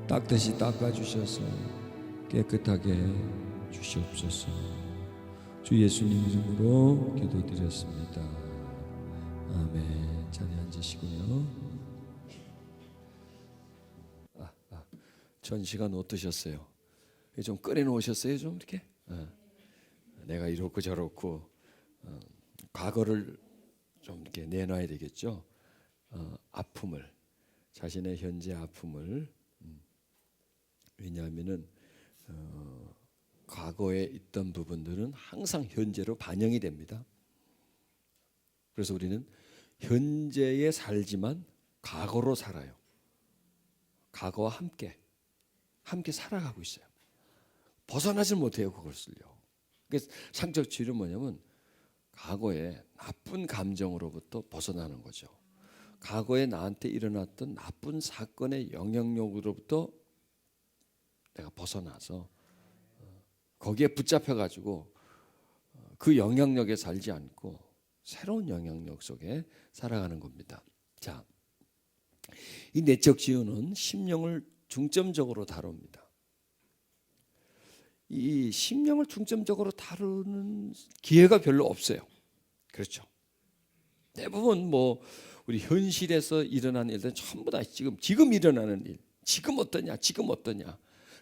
닦듯이 닦아주셔서 깨끗하게 주시옵소서. 주 예수님 이름으로 기도드렸습니다. 아멘. 자리에 앉으시고요. 전 시간 어떠셨어요? 좀 끓여놓으셨어요? 좀 이렇게? 내가 이렇고 저렇고 과거를 좀 이렇게 내놔야 되겠죠. 아픔을, 자신의 현재 아픔을. 왜냐하면은 과거에 있던 부분들은 항상 현재로 반영이 됩니다. 그래서 우리는 현재에 살지만 과거로 살아요. 과거와 함께 살아가고 있어요. 벗어나지 못해요, 그것을요. 그래서 상적 치유는 뭐냐면 과거의 나쁜 감정으로부터 벗어나는 거죠. 과거에 나한테 일어났던 나쁜 사건의 영향력으로부터 내가 벗어나서 거기에 붙잡혀가지고 그 영향력에 살지 않고 새로운 영향력 속에 살아가는 겁니다. 자, 이 내적 치유는 심령을 중점적으로 다룹니다. 이 심령을 중점적으로 다루는 기회가 별로 없어요. 그렇죠. 대부분 뭐 우리 현실에서 일어나는 일들은 전부 다 지금 일어나는 일, 지금 어떠냐,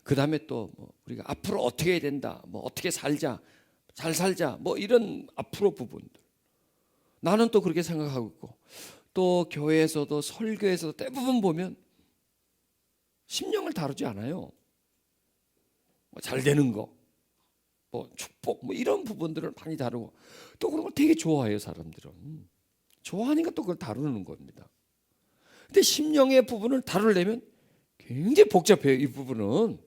그 다음에 또 뭐 우리가 앞으로 어떻게 해야 된다, 뭐 어떻게 살자, 잘 살자, 뭐 이런 앞으로 부분들. 나는 또 그렇게 생각하고 있고, 또 교회에서도 설교에서도 대부분 보면 심령을 다루지 않아요. 뭐 잘 되는 거, 뭐 축복, 뭐 이런 부분들을 많이 다루고, 또 그런 걸 되게 좋아해요, 사람들은. 좋아하니까 또 그걸 다루는 겁니다. 근데 심령의 부분을 다루려면 굉장히 복잡해요. 이 부분은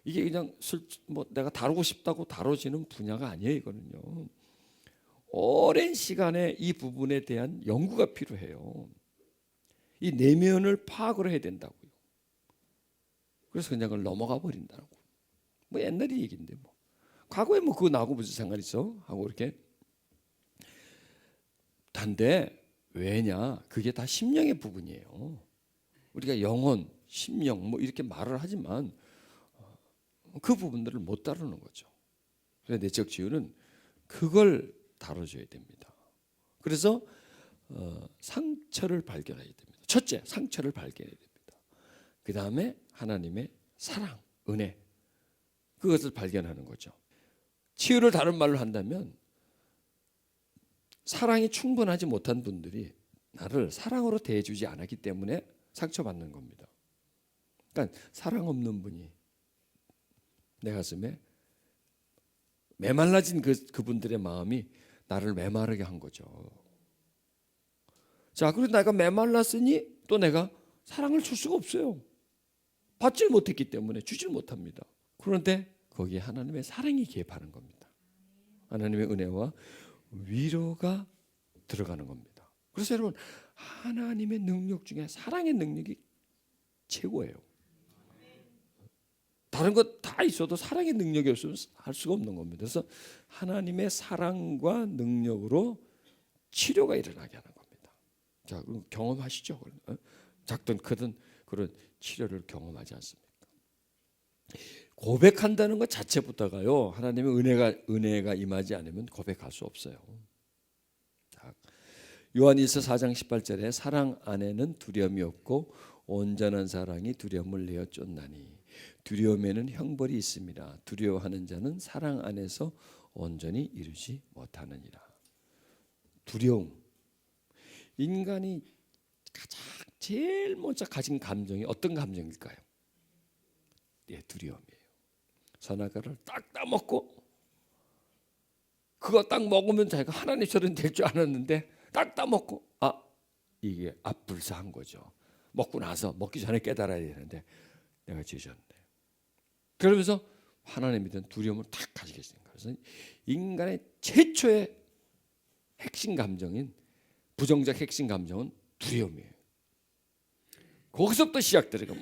이게 그냥 뭐 내가 다루고 싶다고 다뤄지는 분야가 아니에요. 이거는요. 오랜 시간에 이 부분에 대한 연구가 필요해요. 이 내면을 파악을 해야 된다고요. 그래서 그냥 그걸 넘어가 버린다고. 뭐 옛날 얘기인데 뭐 과거에 뭐 그거 나하고 무슨 상관 있어? 하고 이렇게. 단데 왜냐? 그게 다 심령의 부분이에요. 우리가 영혼, 심령 뭐 이렇게 말을 하지만 그 부분들을 못 다루는 거죠. 그래서 내적 치유는 그걸 다뤄줘야 됩니다. 그래서 상처를 발견해야 됩니다. 첫째, 상처를 발견해야 됩니다. 그 다음에 하나님의 사랑, 은혜, 그것을 발견하는 거죠. 치유를 다른 말로 한다면 사랑이 충분하지 못한 분들이 나를 사랑으로 대해주지 않았기 때문에 상처받는 겁니다. 그러니까 사랑 없는 분이 내 가슴에 메말라진 그분들의 마음이 나를 메마르게 한 거죠. 자, 그리고 내가 메말랐으니 또 내가 사랑을 줄 수가 없어요. 받질 못했기 때문에 주질 못합니다. 그런데 거기에 하나님의 사랑이 개입하는 겁니다. 하나님의 은혜와 위로가 들어가는 겁니다. 그래서 여러분, 하나님의 능력 중에 사랑의 능력이 최고예요. 다른 것 다 있어도 사랑의 능력이 없으면 할 수가 없는 겁니다. 그래서 하나님의 사랑과 능력으로 치료가 일어나게 하는 겁니다. 자, 그럼 경험하시죠? 작든 크든 그런 치료를 경험하지 않습니까? 고백한다는 것 자체부터가요, 하나님의 은혜가 임하지 않으면 고백할 수 없어요. 자, 요한일서 4장 18절에 사랑 안에는 두려움이 없고 온전한 사랑이 두려움을 내어 쫓나니 두려움에는 형벌이 있습니다. 두려워하는 자는 사랑 안에서 온전히 이루지 못하느니라. 두려움. 인간이 가장 제일 먼저 가진 감정이 어떤 감정일까요? 예, 두려움이에요. 선악과를 딱 따먹고 그거 딱 먹으면 자기가 하나님처럼 될 줄 알았는데 딱 따먹고 이게 앞불사한 거죠. 먹고 나서 먹기 전에 깨달아야 되는데 내가 지으셨네. 그러면서 하나님에 대한 두려움을 탁 가지게 되는 거예요. 그래서 인간의 최초의 핵심 감정인 부정적 핵심 감정은 두려움이에요. 거기서부터 시작돼요.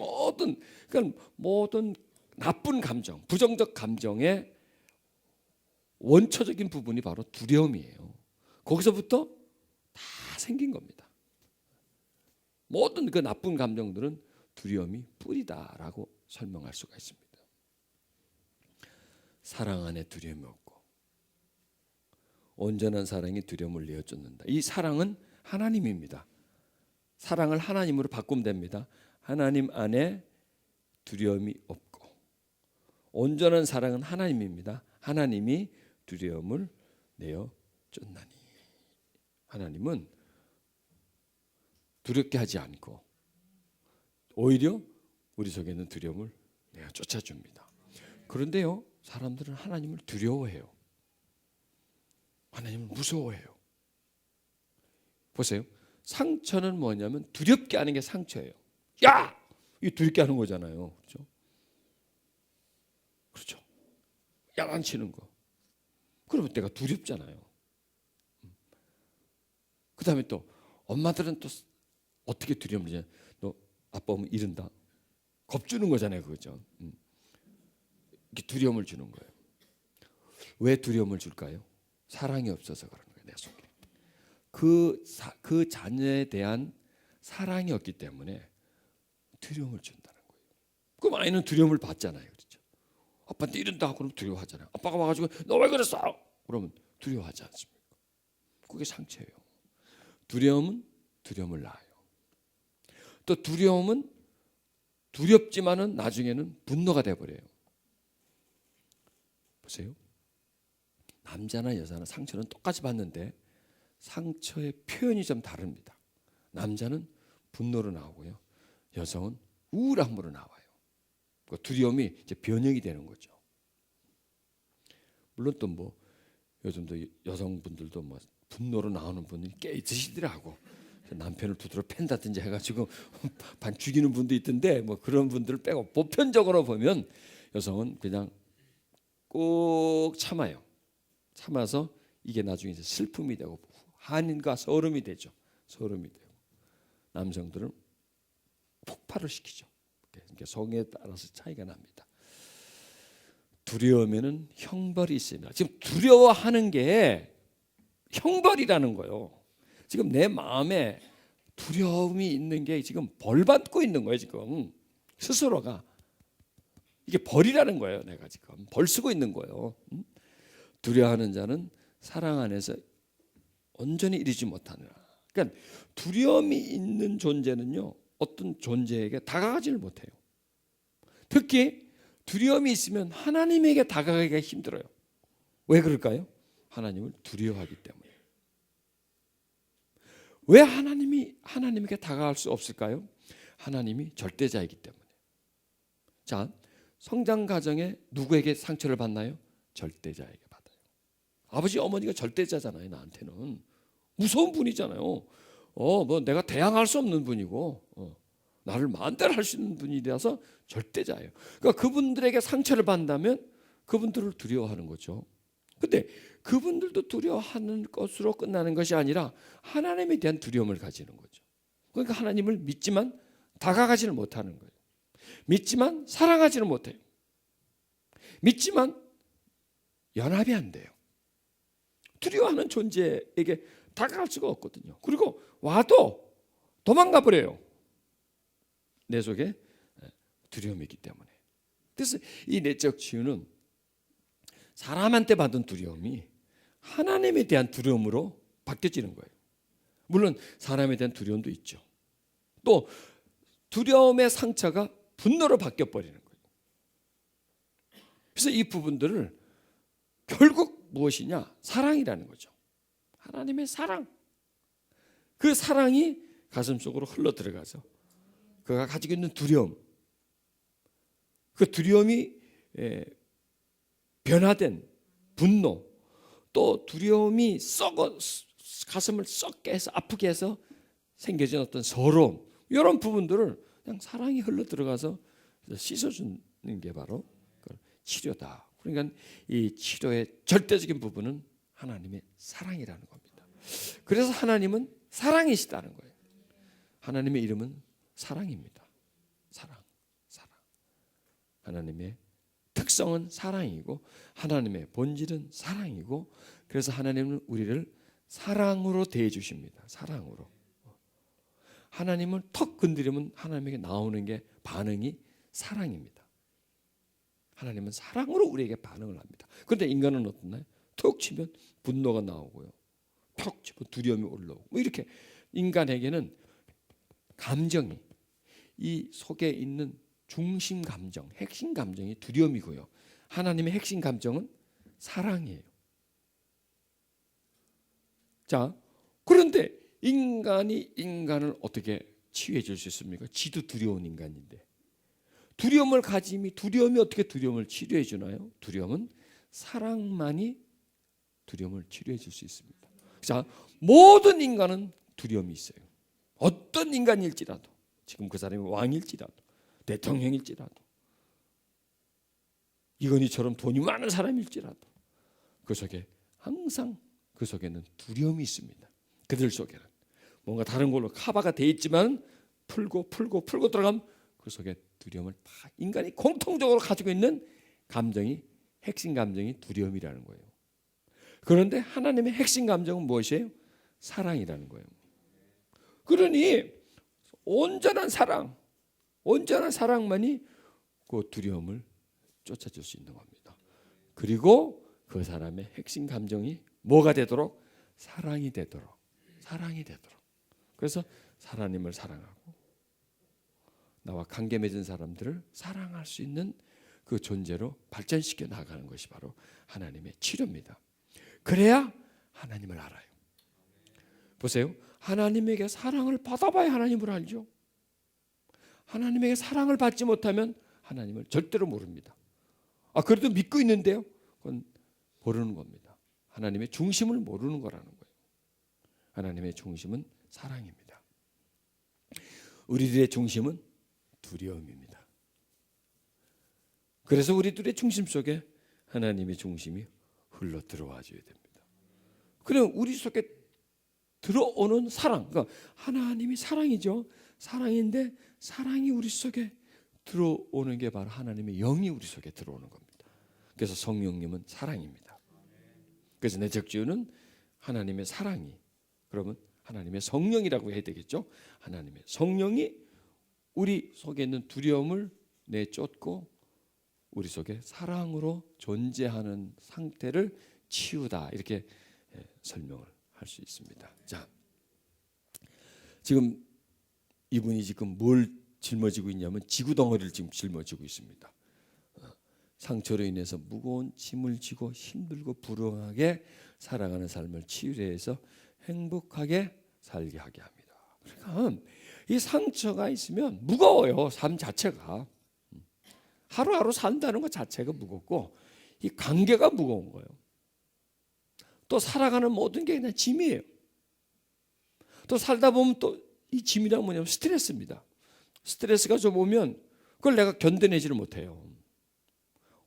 모든 나쁜 감정, 부정적 감정의 원초적인 부분이 바로 두려움이에요. 거기서부터 다 생긴 겁니다. 모든 그 나쁜 감정들은 두려움이 뿌리다라고 설명할 수가 있습니다. 사랑 안에 두려움이 없고 온전한 사랑이 두려움을 내어쫓는다. 이 사랑은 하나님입니다. 사랑을 하나님으로 바꾸면 됩니다. 하나님 안에 두려움이 없고 온전한 사랑은 하나님입니다. 하나님이 두려움을 내어 쫓나니. 하나님은 두렵게 하지 않고 오히려 우리 속에 있는 두려움을 내어 쫓아줍니다. 그런데요, 사람들은 하나님을 두려워해요. 하나님을 무서워해요. 보세요. 상처는 뭐냐면 두렵게 하는 게 상처예요. 야! 이 두렵게 하는 거잖아요. 그렇죠? 그렇죠. 야단치는 거. 그러면 내가 두렵잖아요. 그 다음에 또 엄마들은 또 어떻게 두려움을 주냐. 너 아빠 오면 이른다. 겁주는 거잖아요. 그거죠. 이렇게 두려움을 주는 거예요. 왜 두려움을 줄까요? 사랑이 없어서 그런 거예요. 내 속에. 그 자녀에 대한 사랑이 없기 때문에 두려움을 준다는 거예요. 그럼 아이는 두려움을 받잖아요. 그렇죠? 아빠한테 이른다 그러면 두려워하잖아요. 아빠가 와가지고 너 왜 그랬어? 그러면 두려워하지 않습니까? 그게 상처예요. 두려움은 두려움을 낳아요. 또 두려움은 두렵지만은 나중에는 분노가 돼버려요. 보세요. 남자나 여자나 상처는 똑같이 받는데 상처의 표현이 좀 다릅니다. 남자는 분노로 나오고요. 여성은 우울함으로 나와요. 그 두려움이 이제 변형이 되는 거죠. 물론 또 뭐 요즘도 여성분들도 뭐 분노로 나오는 분이 꽤 있으시더라고. 남편을 두드러 팬다든지 해가지고 반 죽이는 분도 있던데 뭐 그런 분들을 빼고 보편적으로 보면 여성은 그냥 꼭 참아요. 참아서 이게 나중에 이제 슬픔이 되고 한인과 서름이 되죠. 서름이 되고 남성들은 폭발을 시키죠. 그러니까 성에 따라서 차이가 납니다. 두려움에는 형벌이 있습니다. 지금 두려워하는 게 형벌이라는 거예요. 지금 내 마음에 두려움이 있는 게 지금 벌 받고 있는 거예요. 지금 스스로가 이게 벌이라는 거예요. 내가 지금 벌 쓰고 있는 거예요. 두려워하는 자는 사랑 안에서 온전히 이르지 못하느라. 그러니까 두려움이 있는 존재는요, 어떤 존재에게 다가가지를 못해요. 특히 두려움이 있으면 하나님에게 다가가기가 힘들어요. 왜 그럴까요? 하나님을 두려워하기 때문에. 왜 하나님에게 다가갈 수 없을까요? 하나님이 절대자이기 때문에. 자, 성장 과정에 누구에게 상처를 받나요? 절대자에게 받아요. 아버지 어머니가 절대자잖아요. 나한테는 무서운 분이잖아요. 뭐 내가 대항할 수 없는 분이고 나를 마음대로 할 수 있는 분이라서 절대자예요. 그러니까 그분들에게 상처를 받는다면 그분들을 두려워하는 거죠. 근데 그분들도 두려워하는 것으로 끝나는 것이 아니라 하나님에 대한 두려움을 가지는 거죠. 그러니까 하나님을 믿지만 다가가지를 못하는 거예요. 믿지만 사랑하지는 못해요. 믿지만 연합이 안 돼요. 두려워하는 존재에게 다가갈 수가 없거든요. 그리고 와도 도망가 버려요. 내 속에 두려움이 있기 때문에. 그래서 이 내적 치유는 사람한테 받은 두려움이 하나님에 대한 두려움으로 바뀌어지는 거예요. 물론 사람에 대한 두려움도 있죠. 또 두려움의 상처가 분노로 바뀌어버리는 거예요. 그래서 이 부분들을 결국 무엇이냐? 사랑이라는 거죠. 하나님의 사랑. 그 사랑이 가슴 속으로 흘러 들어가서 그가 가지고 있는 두려움, 그 두려움이 변화된 분노, 또 두려움이 가슴을 썩게 해서 아프게 해서 생겨진 어떤 서러움, 이런 부분들을 그냥 사랑이 흘러 들어가서 씻어주는 게 바로 치료다. 그러니까 이 치료의 절대적인 부분은 하나님의 사랑이라는 겁니다. 그래서 하나님은 사랑이시다는 거예요. 하나님의 이름은 사랑입니다. 사랑. 하나님의 특성은 사랑이고 하나님의 본질은 사랑이고, 그래서 하나님은 우리를 사랑으로 대해 주십니다. 사랑으로. 하나님을 턱 건드리면 하나님에게 나오는 게 반응이 사랑입니다. 하나님은 사랑으로 우리에게 반응을 합니다. 그런데 인간은 어떻나요? 턱 치면 분노가 나오고요. 턱 치면 두려움이 올라오고 뭐 이렇게 인간에게는 감정이 이 속에 있는 중심 감정, 핵심 감정이 두려움이고요. 하나님의 핵심 감정은 사랑이에요. 자, 그런데 인간이 인간을 어떻게 치유해 줄 수 있습니까? 지도 두려운 인간인데. 두려움을 가짐이 두려움이 어떻게 두려움을 치료해 주나요? 두려움은 사랑만이 두려움을 치료해 줄 수 있습니다. 자, 모든 인간은 두려움이 있어요. 어떤 인간일지라도, 지금 그 사람이 왕일지라도, 대통령일지라도, 이건희처럼 돈이 많은 사람일지라도 그 속에 항상 그 속에는 두려움이 있습니다. 그들 속에는 뭔가 다른 걸로 커버가 돼 있지만 풀고 들어가면 그 속에 두려움을 다 인간이 공통적으로 가지고 있는 감정이 핵심 감정이 두려움이라는 거예요. 그런데 하나님의 핵심 감정은 무엇이에요? 사랑이라는 거예요. 그러니 온전한 사랑만이 그 두려움을 쫓아줄 수 있는 겁니다. 그리고 그 사람의 핵심 감정이 뭐가 되도록? 사랑이 되도록. 그래서 하나님을 사랑하고 나와 관계 맺은 사람들을 사랑할 수 있는 그 존재로 발전시켜 나가는 것이 바로 하나님의 치료입니다. 그래야 하나님을 알아요. 보세요. 하나님에게 사랑을 받아봐야 하나님을 알죠. 하나님에게 사랑을 받지 못하면 하나님을 절대로 모릅니다. 그래도 믿고 있는데요. 그건 모르는 겁니다. 하나님의 중심을 모르는 거라는 거예요. 하나님의 중심은 사랑입니다. 우리들의 중심은 두려움입니다. 그래서 우리들의 중심 속에 하나님의 중심이 흘러 들어와 줘야 됩니다. 그럼 우리 속에 들어오는 사랑, 그러니까 하나님이 사랑이죠. 사랑인데 사랑이 우리 속에 들어오는 게 바로 하나님의 영이 우리 속에 들어오는 겁니다. 그래서 성령님은 사랑입니다. 그래서 내적지유는 하나님의 사랑이, 그러면 하나님의 성령이라고 해야 되겠죠. 하나님의 성령이 우리 속에 있는 두려움을 내쫓고 우리 속에 사랑으로 존재하는 상태를 치유다, 이렇게 설명을 할 수 있습니다. 자, 지금 이분이 지금 뭘 짊어지고 있냐면 지구 덩어리를 지금 짊어지고 있습니다. 상처로 인해서 무거운 짐을 지고 힘들고 불행하게 살아가는 삶을 치유해서 행복하게 살게 하게 합니다. 그러니까 이 상처가 있으면 무거워요. 삶 자체가. 하루하루 산다는 것 자체가 무겁고 이 관계가 무거운 거예요. 또 살아가는 모든 게 그냥 짐이에요. 또 살다 보면 또 이 짐이란 뭐냐면 스트레스입니다. 스트레스가 좀 오면 그걸 내가 견뎌내지를 못해요.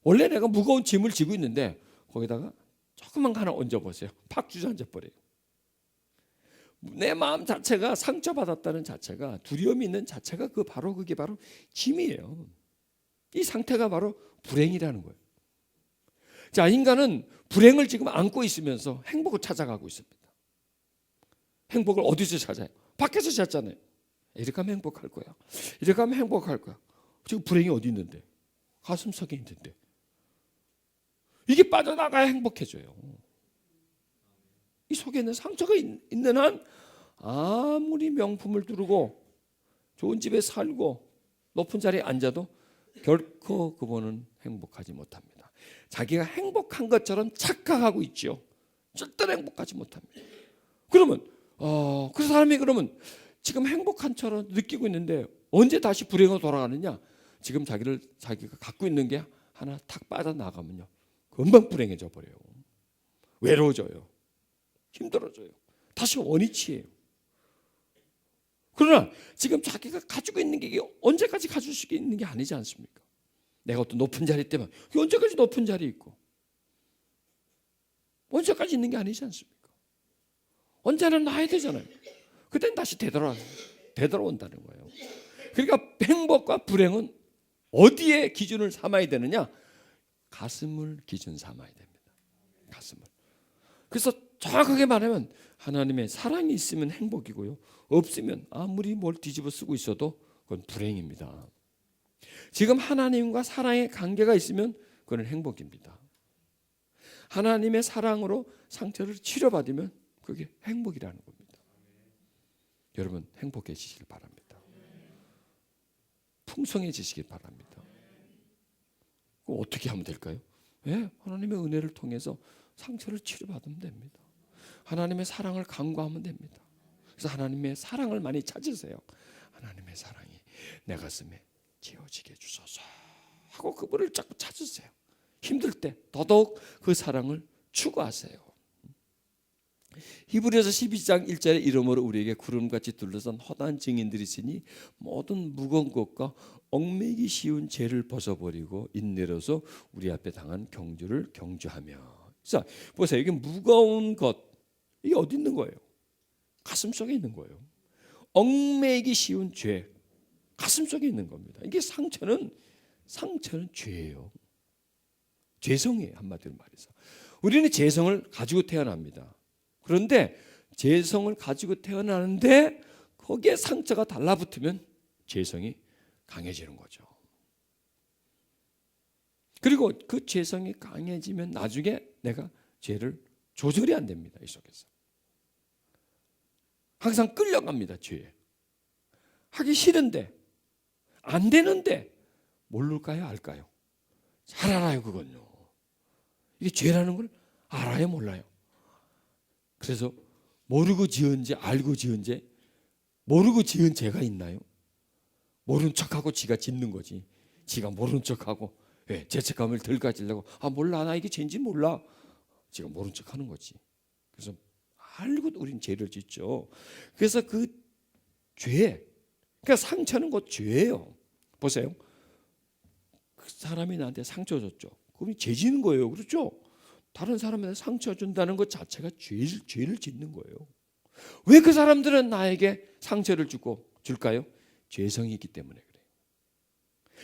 원래 내가 무거운 짐을 지고 있는데 거기다가 조그만 거 하나 얹어보세요. 팍 주저앉아 버려요. 내 마음 자체가 상처받았다는 자체가, 두려움이 있는 자체가 그게 바로 짐이에요. 이 상태가 바로 불행이라는 거예요. 자, 인간은 불행을 지금 안고 있으면서 행복을 찾아가고 있습니다. 행복을 어디서 찾아요? 밖에서 찾잖아요. 이렇게 하면 행복할 거야. 이렇게 하면 행복할 거야. 지금 불행이 어디 있는데? 가슴속에 있는데. 이게 빠져나가야 행복해져요. 이 속에 있는 상처가 있는 한 아무리 명품을 두르고 좋은 집에 살고 높은 자리에 앉아도 결코 그분은 행복하지 못합니다. 자기가 행복한 것처럼 착각하고 있죠. 절대로 행복하지 못합니다. 그러면 그 사람이 그러면 지금 행복한처럼 느끼고 있는데 언제 다시 불행으로 돌아가느냐? 지금 자기가 갖고 있는 게 하나 탁 빠져나가면요, 금방 불행해져 버려요. 외로워져요. 힘들어져요. 다시 원위치예요. 그러나 지금 자기가 가지고 있는 게 이게 언제까지 가질 수 있는 게 아니지 않습니까? 내가 어떤 높은 자리 때문에 언제까지 높은 자리에 있고 언제까지 있는 게 아니지 않습니까? 언제는 놔야 되잖아요. 그때는 다시 되돌아온다는 거예요. 그러니까 행복과 불행은 어디에 기준을 삼아야 되느냐? 가슴을 기준 삼아야 됩니다. 가슴을. 그래서 정확하게 말하면 하나님의 사랑이 있으면 행복이고요, 없으면 아무리 뭘 뒤집어 쓰고 있어도 그건 불행입니다. 지금 하나님과 사랑의 관계가 있으면 그건 행복입니다. 하나님의 사랑으로 상처를 치료받으면 그게 행복이라는 겁니다. 여러분 행복해지시길 바랍니다. 풍성해지시길 바랍니다. 그럼 어떻게 하면 될까요? 하나님의 은혜를 통해서 상처를 치료받으면 됩니다. 하나님의 사랑을 간구하면 됩니다. 그래서 하나님의 사랑을 많이 찾으세요. 하나님의 사랑이 내 가슴에 채워지게 해주소서 하고 그분을 자꾸 찾으세요. 힘들 때 더더욱 그 사랑을 추구하세요. 히브리서 12장 1절에 이러므로 우리에게 구름같이 둘러싼 허다한 증인들이 있으니 모든 무거운 것과 얽매이기 쉬운 죄를 벗어버리고 인내로서 우리 앞에 당한 경주를 경주하며. 자, 보세요. 이게 무거운 것, 이게 어디 있는 거예요? 가슴 속에 있는 거예요. 얽매이기 쉬운 죄, 가슴 속에 있는 겁니다. 이게 상처는 죄예요. 죄성이에요. 한마디로 말해서 우리는 죄성을 가지고 태어납니다. 그런데 죄성을 가지고 태어나는데 거기에 상처가 달라붙으면 죄성이 강해지는 거죠. 그리고 그 죄성이 강해지면 나중에 내가 죄를 조절이 안 됩니다. 이 속에서 항상 끌려갑니다. 죄에. 하기 싫은데 안 되는데 모를까요? 알까요? 잘 알아요. 그건요. 이게 죄라는 걸 알아요? 몰라요? 그래서 모르고 지은 죄, 알고 지은 죄, 모르고 지은 죄가 있나요? 모른 척하고 지가 짓는 거지. 지가 모른 척하고 죄책감을 덜 가지려고 몰라 나 이게 죄인지 몰라. 지가 모른 척하는 거지. 그래서 알고 우린 죄를 짓죠. 그래서 그 죄, 그러니까 상처는 곧 죄예요. 보세요. 그 사람이 나한테 상처 줬죠. 그럼 죄 짓는 거예요. 그렇죠? 다른 사람한테 상처 준다는 것 자체가 죄를 짓는 거예요. 왜 그 사람들은 나에게 상처를 줄까요? 죄성이 있기 때문에 그래요.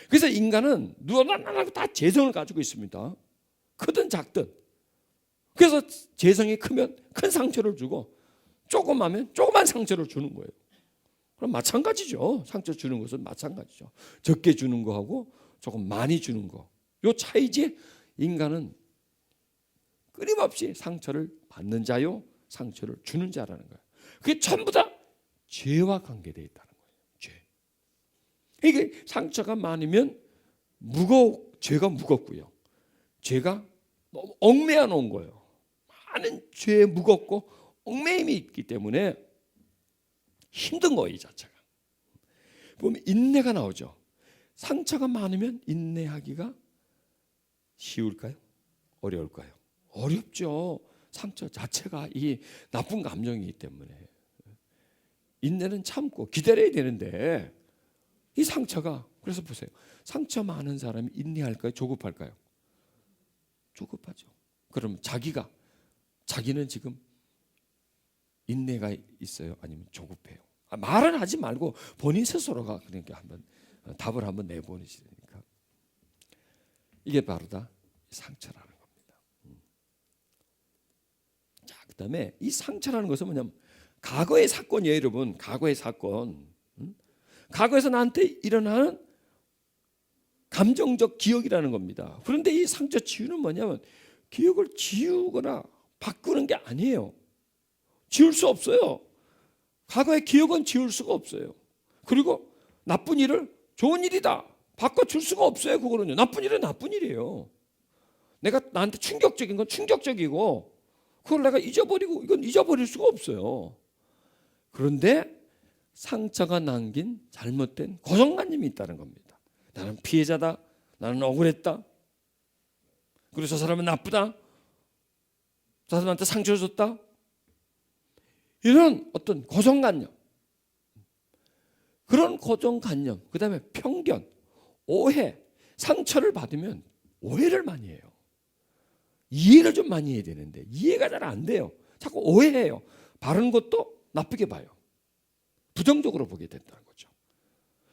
그래서 인간은 누구나 다 죄성을 가지고 있습니다. 크든 작든. 그래서 죄성이 크면 큰 상처를 주고 조그마면 조그만 상처를 주는 거예요. 그럼 마찬가지죠. 상처 주는 것은 마찬가지죠. 적게 주는 거하고 조금 많이 주는 거. 요 차이지. 인간은 끊임없이 상처를 받는 자요, 상처를 주는 자라는 거예요. 그게 전부 다 죄와 관계되어 있다는 거예요. 죄. 이게 상처가 많으면 죄가 무겁고요. 죄가 너무 얽매여 놓은 거예요. 많은 죄에 무겁고 얽매임이 있기 때문에 힘든 거예요. 이 자체가. 보면 인내가 나오죠. 상처가 많으면 인내하기가 쉬울까요? 어려울까요? 어렵죠. 상처 자체가 이 나쁜 감정이기 때문에 인내는 참고 기다려야 되는데 이 상처가, 그래서 보세요. 상처 많은 사람이 인내할까요? 조급할까요? 조급하죠. 그럼 자기는 지금 인내가 있어요? 아니면 조급해요? 말은 하지 말고 본인 스스로가 그러니까 한번 답을 한번 내보내시니까 이게 바로 다 상처라는 겁니다. 자, 그다음에 이 상처라는 것은 뭐냐면 과거의 사건이에요, 여러분. 과거의 사건. 과거에서 나한테 일어나는 감정적 기억이라는 겁니다. 그런데 이 상처 치유는 뭐냐면 기억을 지우거나 바꾸는 게 아니에요. 지울 수 없어요. 과거의 기억은 지울 수가 없어요. 그리고 나쁜 일을 좋은 일이다 바꿔줄 수가 없어요. 그거는요. 나쁜 일은 나쁜 일이에요. 내가 나한테 충격적인 건 충격적이고 그걸 내가 잊어버리고 이건 잊어버릴 수가 없어요. 그런데 상처가 남긴 잘못된 고정관념이 있다는 겁니다. 나는 피해자다. 나는 억울했다. 그리고 저 사람은 나쁘다. 저 사람한테 상처를 줬다. 이런 어떤 고정관념, 그런 고정관념, 그 다음에 편견, 오해, 상처를 받으면 오해를 많이 해요. 이해를 좀 많이 해야 되는데 이해가 잘 안 돼요. 자꾸 오해해요. 바른 것도 나쁘게 봐요. 부정적으로 보게 된다는 거죠.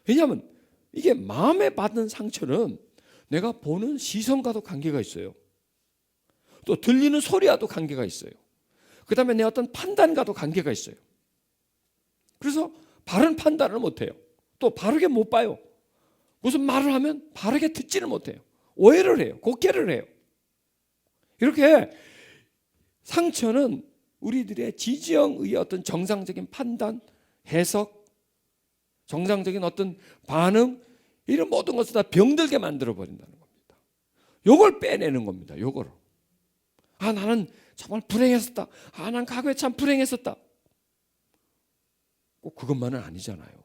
왜냐하면 이게 마음에 받은 상처는 내가 보는 시선과도 관계가 있어요. 또 들리는 소리와도 관계가 있어요. 그 다음에 내 어떤 판단과도 관계가 있어요. 그래서 바른 판단을 못해요. 또 바르게 못 봐요. 무슨 말을 하면 바르게 듣지를 못해요. 오해를 해요. 곡해를 해요. 이렇게 상처는 우리들의 지지형의 어떤 정상적인 판단, 해석, 정상적인 어떤 반응, 이런 모든 것을 다 병들게 만들어 버린다는 겁니다. 요걸 빼내는 겁니다. 요거를. 아, 나는 정말 불행했었다. 아, 난 과거에 참 불행했었다. 꼭 그것만은 아니잖아요.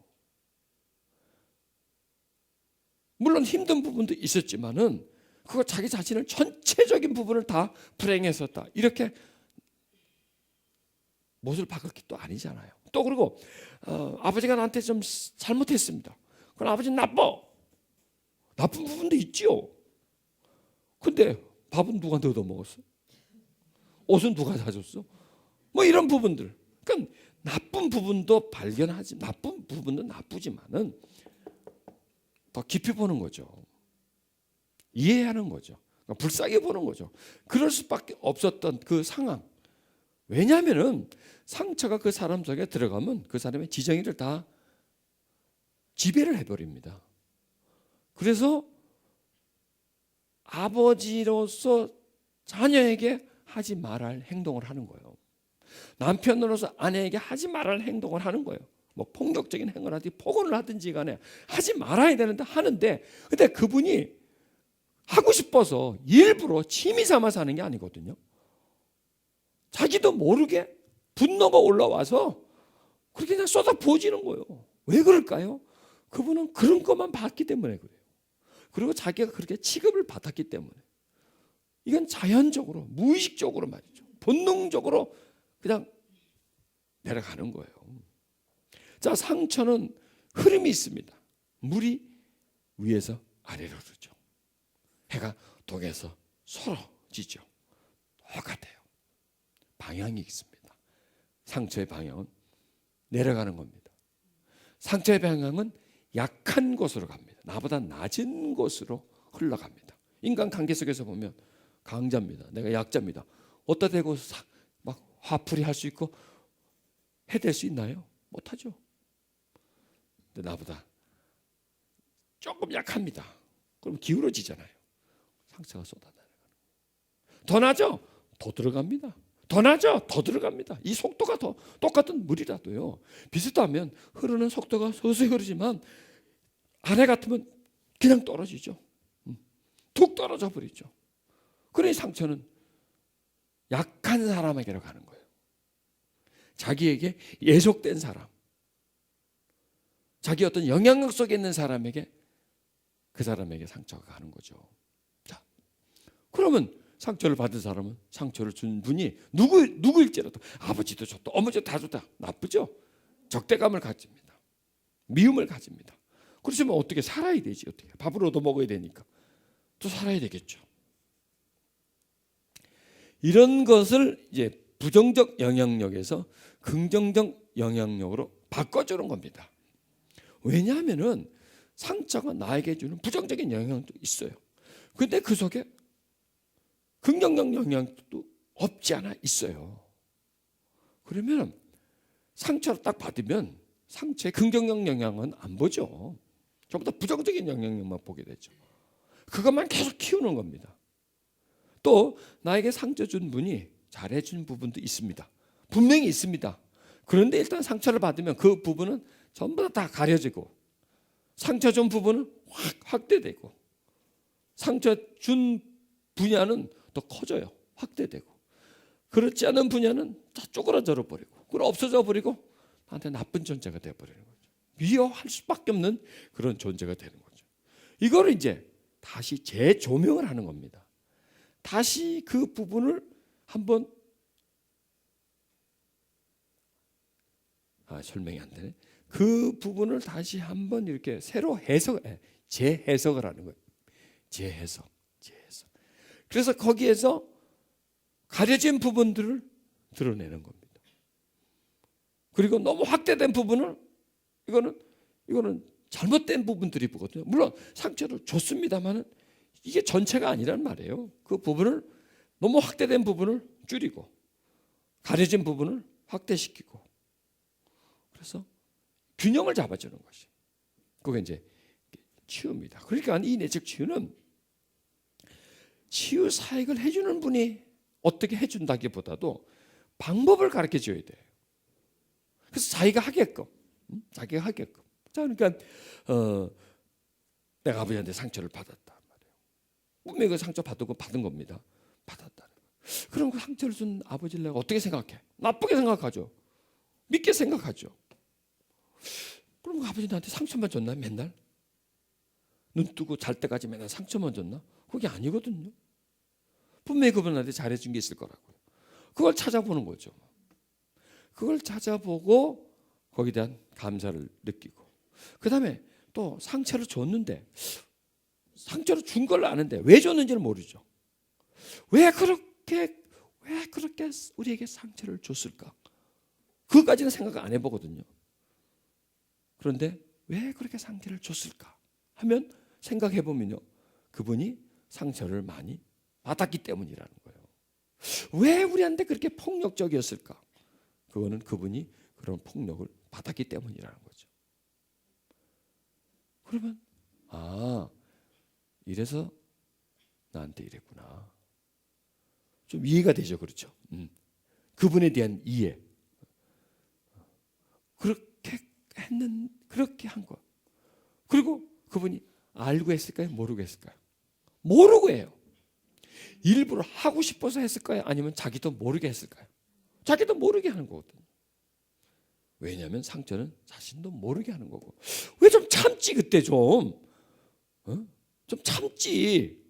물론 힘든 부분도 있었지만은 그거 자기 자신을 전체적인 부분을 다 불행했었다. 이렇게 못을 박을 게 또 아니잖아요. 또 그리고 아버지가 나한테 좀 잘못했습니다. 그럼 아버지는 나쁜 부분도 있지요. 근데 밥은 누가 얻어 먹었어? 옷은 누가 사줬어? 뭐 이런 부분들. 그러니까 나쁜 부분도 발견하지. 나쁜 부분도 나쁘지만은 더 깊이 보는 거죠. 이해하는 거죠. 그러니까 불쌍히 보는 거죠. 그럴 수밖에 없었던 그 상황. 왜냐하면은 상처가 그 사람 속에 들어가면 그 사람의 지정의를 다 지배를 해버립니다. 그래서 아버지로서 자녀에게 하지 말할 행동을 하는 거예요. 남편으로서 아내에게 하지 말할 행동을 하는 거예요. 뭐 폭력적인 행동을 하든지 폭언을 하든지 간에 하지 말아야 되는데 하는데, 근데 그분이 하고 싶어서 일부러 취미 삼아서 하는 게 아니거든요. 자기도 모르게 분노가 올라와서 그렇게 그냥 쏟아 부어지는 거예요. 왜 그럴까요? 그분은 그런 것만 봤기 때문에 그래요. 그리고 자기가 그렇게 취급을 받았기 때문에. 이건 자연적으로, 무의식적으로 말이죠. 본능적으로 그냥 내려가는 거예요. 자, 상처는 흐름이 있습니다. 물이 위에서 아래로 흐르죠. 해가 동에서 서로 지죠. 똑같아요. 방향이 있습니다. 상처의 방향은 내려가는 겁니다. 상처의 방향은 약한 곳으로 갑니다. 나보다 낮은 곳으로 흘러갑니다. 인간 관계 속에서 보면 강자입니다. 내가 약자입니다. 어디다 대고 막 화풀이 할 수 있고 해댈 수 있나요? 못하죠. 근데 나보다 조금 약합니다. 그럼 기울어지잖아요. 상처가 쏟아나가는 거예요. 더 나죠? 더 들어갑니다. 더 나죠? 더 들어갑니다. 이 속도가 더 똑같은 물이라도요. 비슷하면 흐르는 속도가 서서히 흐르지만 아래 같으면 그냥 떨어지죠. 툭 떨어져 버리죠. 그러니 상처는 약한 사람에게로 가는 거예요. 자기에게 예속된 사람, 자기 어떤 영향력 속에 있는 사람에게, 그 사람에게 상처가 가는 거죠. 자, 그러면 상처를 받은 사람은, 상처를 준 분이 누구일지라도 아버지도 좋다, 어머니도 다 좋다, 나쁘죠? 적대감을 가집니다. 미움을 가집니다. 그렇지만 어떻게 살아야 되지? 어떻게 밥을 얻어 먹어야 되니까 또 살아야 되겠죠. 이런 것을 이제 부정적 영향력에서 긍정적 영향력으로 바꿔주는 겁니다. 왜냐하면은 상처가 나에게 주는 부정적인 영향도 있어요. 근데 그 속에 긍정적 영향도 없지 않아 있어요. 그러면 상처를 딱 받으면 상처의 긍정적 영향은 안 보죠. 전부 다 부정적인 영향력만 보게 되죠. 그것만 계속 키우는 겁니다. 또 나에게 상처 준 분이 잘해준 부분도 있습니다. 분명히 있습니다. 그런데 일단 상처를 받으면 그 부분은 전부 다 가려지고, 상처 준 부분은 확대되고, 상처 준 분야는 더 커져요. 확대되고. 그렇지 않은 분야는 다 쪼그라져 버리고, 그리고 없어져 버리고 나한테 나쁜 존재가 되어버리는 거죠. 미워할 수밖에 없는 그런 존재가 되는 거죠. 이거를 이제 다시 재조명을 하는 겁니다. 다시 그 부분을 한번 설명이 안 되네. 그 부분을 다시 한번 이렇게 새로 재해석을 하는 거예요. 재해석. 그래서 거기에서 가려진 부분들을 드러내는 겁니다. 그리고 너무 확대된 부분을 이거는 잘못된 부분들이 보거든요. 물론 상처를 줬습니다만은 이게 전체가 아니란 말이에요. 그 부분을, 너무 확대된 부분을 줄이고 가려진 부분을 확대시키고, 그래서 균형을 잡아주는 것이. 그게 이제 치유입니다. 그러니까 이 내적 치유는 치유 사역을 해주는 분이 어떻게 해준다기보다도 방법을 가르쳐 줘야 돼요. 그래서 자기가 하게끔. 자, 그러니까 내가 아버지한테 상처를 받았단 말이에요. 분명히 그 상처 받은 겁니다. 받았다는 거. 그럼 그 상처를 준 아버지를 내가 어떻게 생각해? 나쁘게 생각하죠. 믿게 생각하죠. 그럼 아버지 나한테 상처만 줬나 맨날? 눈 뜨고 잘 때까지 맨날 상처만 줬나? 그게 아니거든요. 분명히 그분한테 잘해준 게 있을 거라고요. 그걸 찾아보는 거죠. 그걸 찾아보고 거기에 대한 감사를 느끼고, 그 다음에 또 상처를 줬는데 상처를 준 걸 아는데 왜 줬는지를 모르죠. 왜 그렇게 우리에게 상처를 줬을까? 그것까지는 생각 안 해보거든요. 그런데 왜 그렇게 상처를 줬을까 하면 생각해 보면요, 그분이 상처를 많이 받았기 때문이라는 거예요. 왜 우리한테 그렇게 폭력적이었을까? 그거는 그분이 그런 폭력을 받았기 때문이라는 거죠. 그러면 이래서 나한테 이랬구나. 좀 이해가 되죠, 그렇죠? 그분에 대한 이해. 그렇게 한 거. 그리고 그분이 알고 했을까요? 모르고 했을까요? 모르고 해요. 일부러 하고 싶어서 했을까요? 아니면 자기도 모르게 했을까요? 자기도 모르게 하는 거거든요. 왜냐하면 상처는 자신도 모르게 하는 거고. 왜 좀 참지 그때 좀 참지.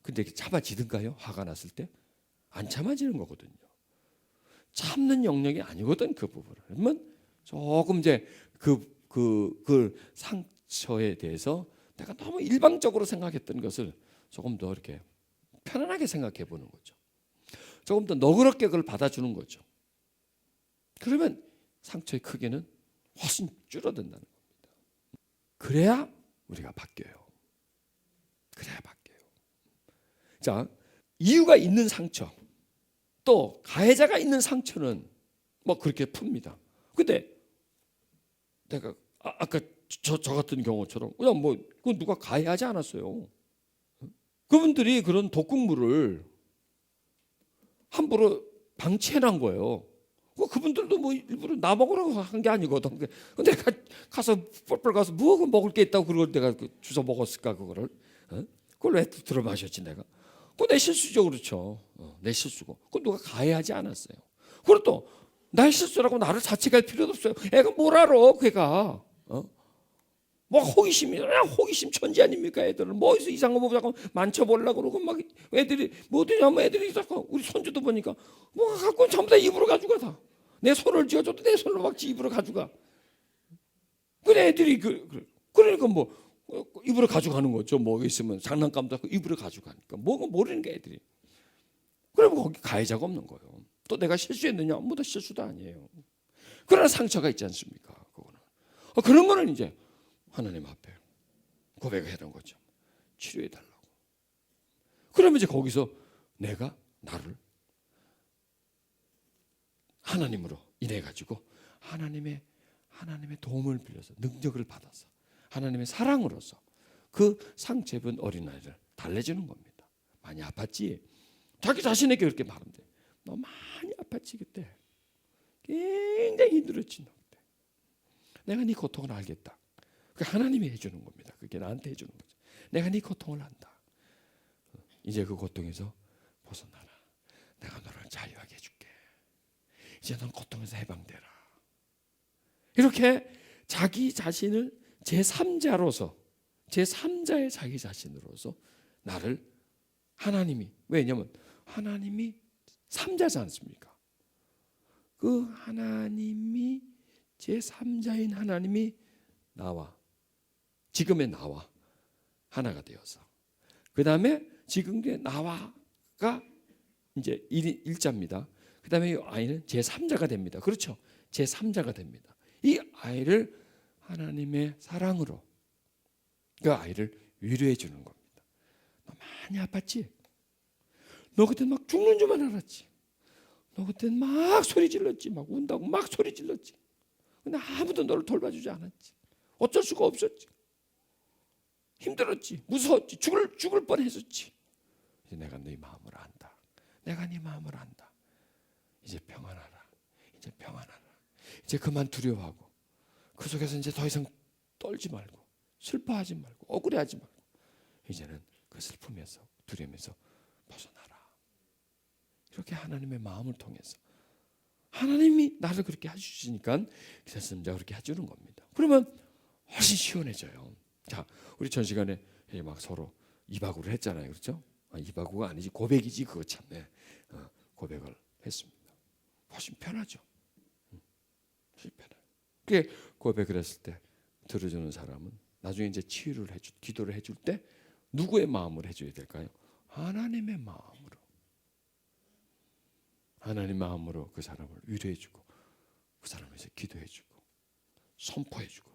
근데 참아지든가요? 화가 났을 때? 안 참아지는 거거든요. 참는 영역이 아니거든, 그 부분을. 그러면 조금 이제 그 상처에 대해서 내가 너무 일방적으로 생각했던 것을 조금 더 이렇게 편안하게 생각해 보는 거죠. 조금 더 너그럽게 그걸 받아주는 거죠. 그러면 상처의 크기는 훨씬 줄어든다는 겁니다. 그래야 우리가 바뀌어요. 그래야 바뀌어요. 자, 이유가 있는 상처, 또 가해자가 있는 상처는 뭐 그렇게 풉니다. 근데 내가 아까 저 같은 경우처럼 그냥 뭐 그건 누가 가해하지 않았어요. 그분들이 그런 독극물을 함부로 방치해놓은 거예요. 그분들도 뭐 일부러 나 먹으라고 한 게 아니거든. 근데 가서 뻘뻘 가서 뭐 먹을 게 있다고 그걸 내가 주워 먹었을까 그거를? 그걸 왜 들어 마셨지 내가? 그거 내 실수죠, 그렇죠? 내 실수고. 그거 누가 가해하지 않았어요. 그리고 또 나의 실수라고 나를 자책할 필요도 없어요. 애가 뭘 알아, 걔가? 뭐 호기심 천지 아닙니까? 애들은 뭐 이상한 거 자꾸 만져보려고 그러고 막 애들이 뭐 어디냐면 애들이 자꾸 우리 손주도 보니까 뭐 갖고 전부 다 입으로 가져가 다. 내 손을 쥐어줘도 내 손을 막 입으로 가져가. 그래 애들이 그러니까 뭐 입으로 가져가는 거죠. 뭐 있으면 장난감도 입으로 가져가니까 뭐가 모르는 게 애들이. 그러면 거기 가해자가 없는 거예요. 또 내가 실수했느냐? 아무도 실수도 아니에요. 그러나 상처가 있지 않습니까? 그거는 그런 거는 이제 하나님 앞에 고백을 해놓은 거죠. 치료해 달라고. 그러면 이제 거기서 내가 나를 하나님으로 인해 가지고 하나님의 도움을 빌려서 능력을 받아서 하나님의 사랑으로서 그 상처 입은 어린아이를 달래주는 겁니다. 많이 아팠지? 자기 자신에게 그렇게 말하면 돼. 너 많이 아팠지 그때. 굉장히 힘들었지 너 그때. 내가 네 고통을 알겠다. 그게 하나님이 해주는 겁니다. 그게 나한테 해주는 거죠. 내가 네 고통을 안다. 이제 그 고통에서 벗어나라. 내가 너를 자유하게 해줄게. 이제 넌 고통에서 해방되라. 이렇게 자기 자신을 제3자로서 제3자의 자기 자신으로서 나를 하나님이, 왜냐하면 하나님이 3자지 않습니까? 그 하나님이 제3자인 하나님이 나와 지금의 나와 하나가 되어서 그 다음에 지금의 나와가 이제 1자입니다. 그 다음에 이 아이는 제3자가 됩니다. 그렇죠? 제3자가 됩니다. 이 아이를 하나님의 사랑으로 그 아이를 위로해 주는 겁니다. 너 많이 아팠지? 너 그때 막 죽는 줄만 알았지? 너 그때 막 소리 질렀지? 막 운다고 막 소리 질렀지? 근데 아무도 너를 돌봐주지 않았지. 어쩔 수가 없었지. 힘들었지. 무서웠지. 죽을 뻔했었지. 이제 내가 네 마음을 안다. 내가 네 마음을 안다. 이제 평안하라. 이제 평안하라. 이제 그만 두려워하고 그 속에서 이제 더 이상 떨지 말고 슬퍼하지 말고 억울해하지 말고 이제는 그 슬픔에서 두려움에서 벗어나라. 이렇게 하나님의 마음을 통해서 하나님이 나를 그렇게 해주시니까 기사님자 그렇게 해주는 겁니다. 그러면 훨씬 시원해져요. 자, 우리 전 시간에 막 서로 이바구를 했잖아요, 그렇죠? 이바구가 아니지 고백이지 그거 참네. 고백을 했습니다. 훨씬 편하죠. 훨씬 편해요. 그게 고백을 했을 때 들어주는 사람은 나중에 이제 치유를 기도를 해줄 때 누구의 마음으로 해줘야 될까요? 하나님의 마음으로. 하나님 마음으로 그 사람을 위로해주고 그 사람을 위해서 기도해주고 선포해주고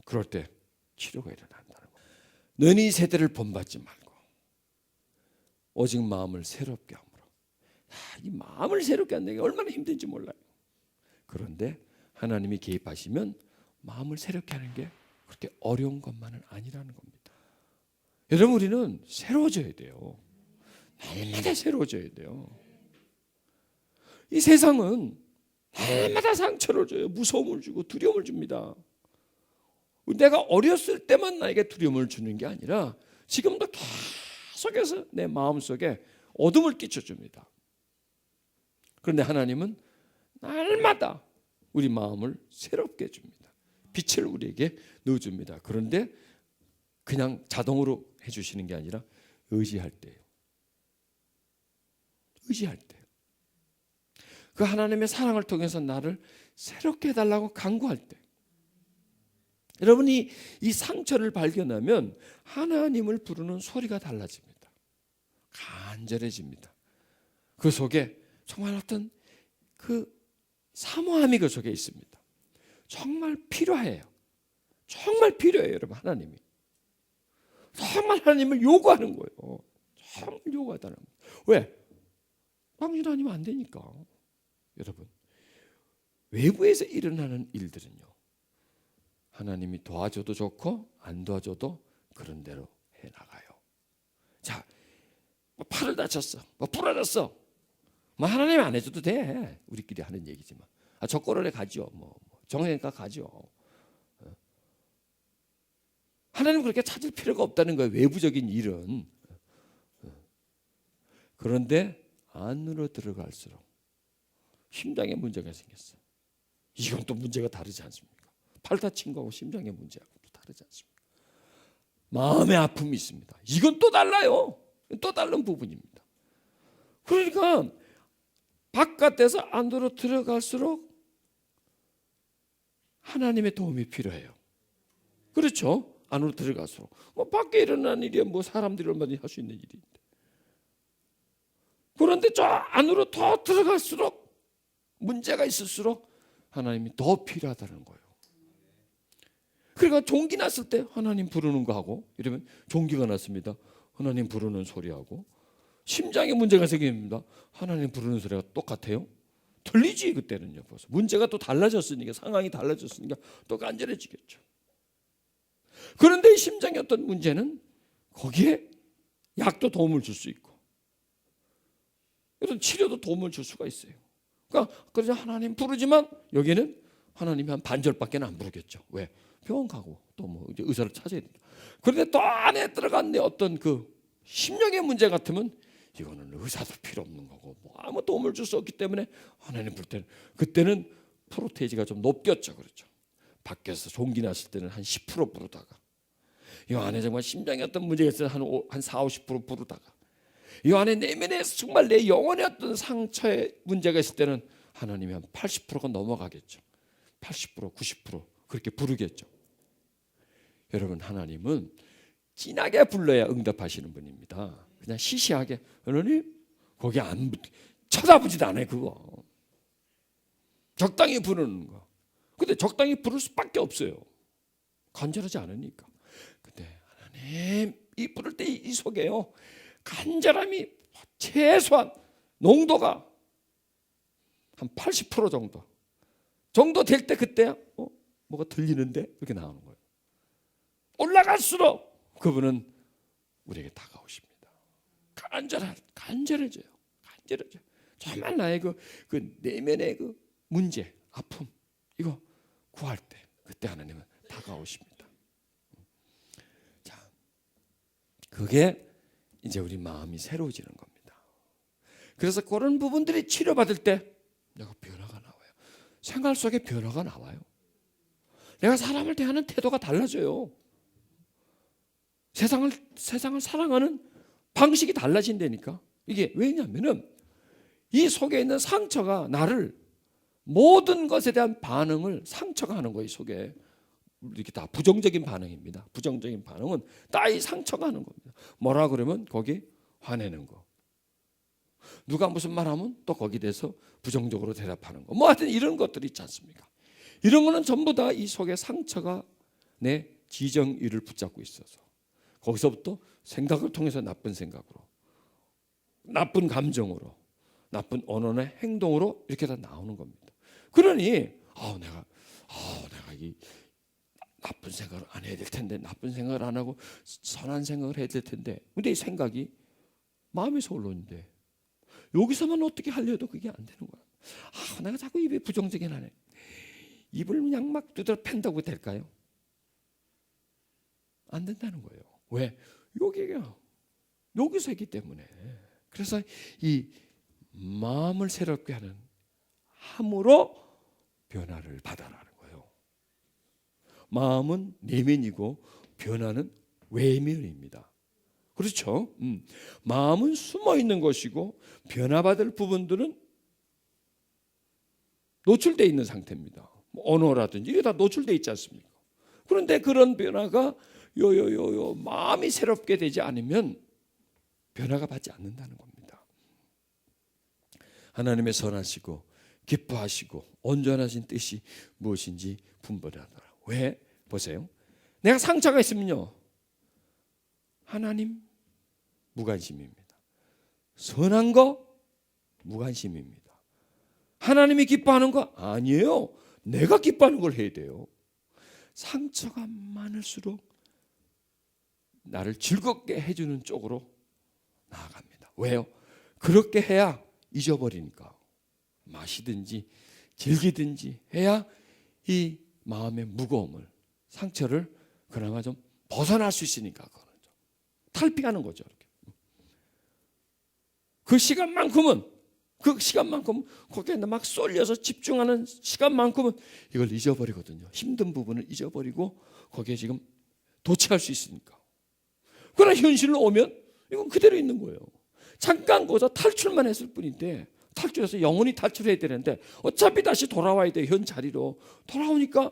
그럴 때 치료가 일어난다는 거예요. 너는 이 세대를 본받지 말고 오직 마음을 새롭게 함으로. 이 마음을 새롭게 한다는 게 얼마나 힘든지 몰라요. 그런데 하나님이 개입하시면 마음을 새롭게 하는 게 그렇게 어려운 것만은 아니라는 겁니다. 여러분 우리는 새로워져야 돼요. 날마다 새로워져야 돼요. 이 세상은 날마다 상처를 줘요. 무서움을 주고 두려움을 줍니다. 내가 어렸을 때만 나에게 두려움을 주는 게 아니라 지금도 계속해서 내 마음속에 어둠을 끼쳐줍니다. 그런데 하나님은 날마다 우리 마음을 새롭게 해줍니다. 빛을 우리에게 넣어줍니다. 그런데 그냥 자동으로 해주시는 게 아니라 의지할 때예요. 의지할 때. 그 하나님의 사랑을 통해서 나를 새롭게 해달라고 간구할 때 여러분이 이 상처를 발견하면 하나님을 부르는 소리가 달라집니다. 간절해집니다. 그 속에 정말 어떤 그 사모함이 그 속에 있습니다. 정말 필요해요. 정말 필요해요, 여러분. 하나님이 정말 하나님을 요구하는 거예요. 정말 요구하다는 거예요. 왜? 당신 아니면 안 되니까. 여러분, 외부에서 일어나는 일들은요, 하나님이 도와줘도 좋고 안 도와줘도 그런 대로 해나가요. 자, 뭐 팔을 다쳤어, 뭐 부러졌어, 뭐 하나님 안 해줘도 돼. 우리끼리 하는 얘기지만, 적고로에 가죠, 뭐 정형외과 가죠. 하나님 그렇게 찾을 필요가 없다는 거예요. 외부적인 일은. 그런데 안으로 들어갈수록 심장에 문제가 생겼어요. 이건 또 문제가 다르지 않습니까? 팔 다친 거하고 심장의 문제하고 또 다르지 않습니까? 마음의 아픔이 있습니다. 이건 또 달라요. 또 다른 부분입니다. 그러니까 바깥에서 안으로 들어갈수록 하나님의 도움이 필요해요. 그렇죠? 안으로 들어갈수록 뭐 밖에 일어나는 일이야 뭐 사람들이 얼마든지 할 수 있는 일인데. 그런데 저 안으로 더 들어갈수록 문제가 있을수록 하나님이 더 필요하다는 거예요. 그러니까 종기 났을 때 하나님 부르는 거 하고 이러면 종기가 났습니다. 하나님 부르는 소리하고 심장에 문제가 생깁니다. 하나님 부르는 소리가 똑같아요? 틀리지 그때는요. 벌써 문제가 또 달라졌으니까 상황이 달라졌으니까 또 간절해지겠죠. 그런데 심장의 어떤 문제는 거기에 약도 도움을 줄 수 있고 이런 치료도 도움을 줄 수가 있어요. 그러니까 그래서 하나님 부르지만 여기는 하나님이 한 반절밖에 안 부르겠죠. 왜? 병원 가고 또 뭐 이제 의사를 찾아야 된다. 그런데 또 안에 들어간 내 어떤 그 심령의 문제 같으면 이거는 의사도 필요 없는 거고 뭐 아무 도움을 줄 수 없기 때문에 하나님 부를 때는 그때는 프로테이지가 좀 높겠죠. 그렇죠. 밖에서 종기 났을 때는 한 10% 부르다가 이 안에 정말 심장에 어떤 문제가 있어서 한 4, 50% 부르다가 이 안에 내면에 정말 내 영혼의 어떤 상처에 문제가 있을 때는 하나님이 한 80%가 넘어가겠죠. 80%, 90% 그렇게 부르겠죠. 여러분 하나님은 진하게 불러야 응답하시는 분입니다. 그냥 시시하게 하나님 거기 안 쳐다보지도 않아요. 그거 적당히 부르는 거. 근데 적당히 부를 수밖에 없어요. 간절하지 않으니까. 근데 하나님 이 부를 때 이 속에요 간절함이 최소한 농도가 한 80% 정도 정도 될 때 그때 뭐가 들리는데 이렇게 나오는 거예요. 올라갈수록 그분은 우리에게 다가오십니다. 간절해져요. 정말 나의 그 내면의 그 문제, 아픔 이거 구할 때 그때 하나님은 다가오십니다. 자, 그게 이제 우리 마음이 새로워지는 겁니다. 그래서 그런 부분들이 치료받을 때 내가 변화가 나와요. 생활 속에 변화가 나와요. 내가 사람을 대하는 태도가 달라져요. 세상을 사랑하는 방식이 달라진다니까. 이게 왜냐하면은 이 속에 있는 상처가 나를 모든 것에 대한 반응을 상처가 하는 거예요. 속에 이렇게 다 부정적인 반응입니다. 부정적인 반응은 다 이 상처가 하는 겁니다. 뭐라 그러면 거기 화내는 거. 누가 무슨 말하면 또 거기에 대해서 부정적으로 대답하는 거. 뭐 하여튼 이런 것들이 있지 않습니까? 이런 거는 전부 다 이 속에 상처가 내 지정의를 붙잡고 있어서 거기서부터 생각을 통해서 나쁜 생각으로, 나쁜 감정으로, 나쁜 언어나 행동으로 이렇게 다 나오는 겁니다. 그러니 내가 이 나쁜 생각을 안 해야 될 텐데, 나쁜 생각을 안 하고 선한 생각을 해야 될 텐데, 근데 이 생각이 마음에서 올라오는데 여기서만 어떻게 하려도 그게 안 되는 거야. 내가 자꾸 입에 부정적인 하네. 입을 그냥 막 두드려 팬다고 될까요? 안 된다는 거예요. 왜? 여기서 있기 때문에. 그래서 이 마음을 새롭게 하는 함으로 변화를 받아라는 거예요. 마음은 내면이고 변화는 외면입니다. 그렇죠? 마음은 숨어 있는 것이고 변화받을 부분들은 노출되어 있는 상태입니다. 언어라든지 이게 다 노출되어 있지 않습니까? 그런데 그런 변화가 마음이 새롭게 되지 않으면 변화가 받지 않는다는 겁니다. 하나님의 선하시고 기뻐하시고 온전하신 뜻이 무엇인지 분별하더라. 왜? 보세요. 내가 상처가 있으면요, 하나님 무관심입니다. 선한 거 무관심입니다. 하나님이 기뻐하는 거 아니에요. 내가 기뻐하는 걸 해야 돼요. 상처가 많을수록 나를 즐겁게 해주는 쪽으로 나아갑니다. 왜요? 그렇게 해야 잊어버리니까. 마시든지 즐기든지 해야 이 마음의 무거움을, 상처를 그나마 좀 벗어날 수 있으니까 탈피하는 거죠. 이렇게. 그 시간만큼은 거기에 막 쏠려서 집중하는 시간만큼은 이걸 잊어버리거든요. 힘든 부분을 잊어버리고 거기에 지금 도취할 수 있으니까. 그러나 현실로 오면 이건 그대로 있는 거예요. 잠깐 거기서 탈출만 했을 뿐인데, 탈출해서 영원히 탈출해야 되는데 어차피 다시 돌아와야 돼. 현 자리로 돌아오니까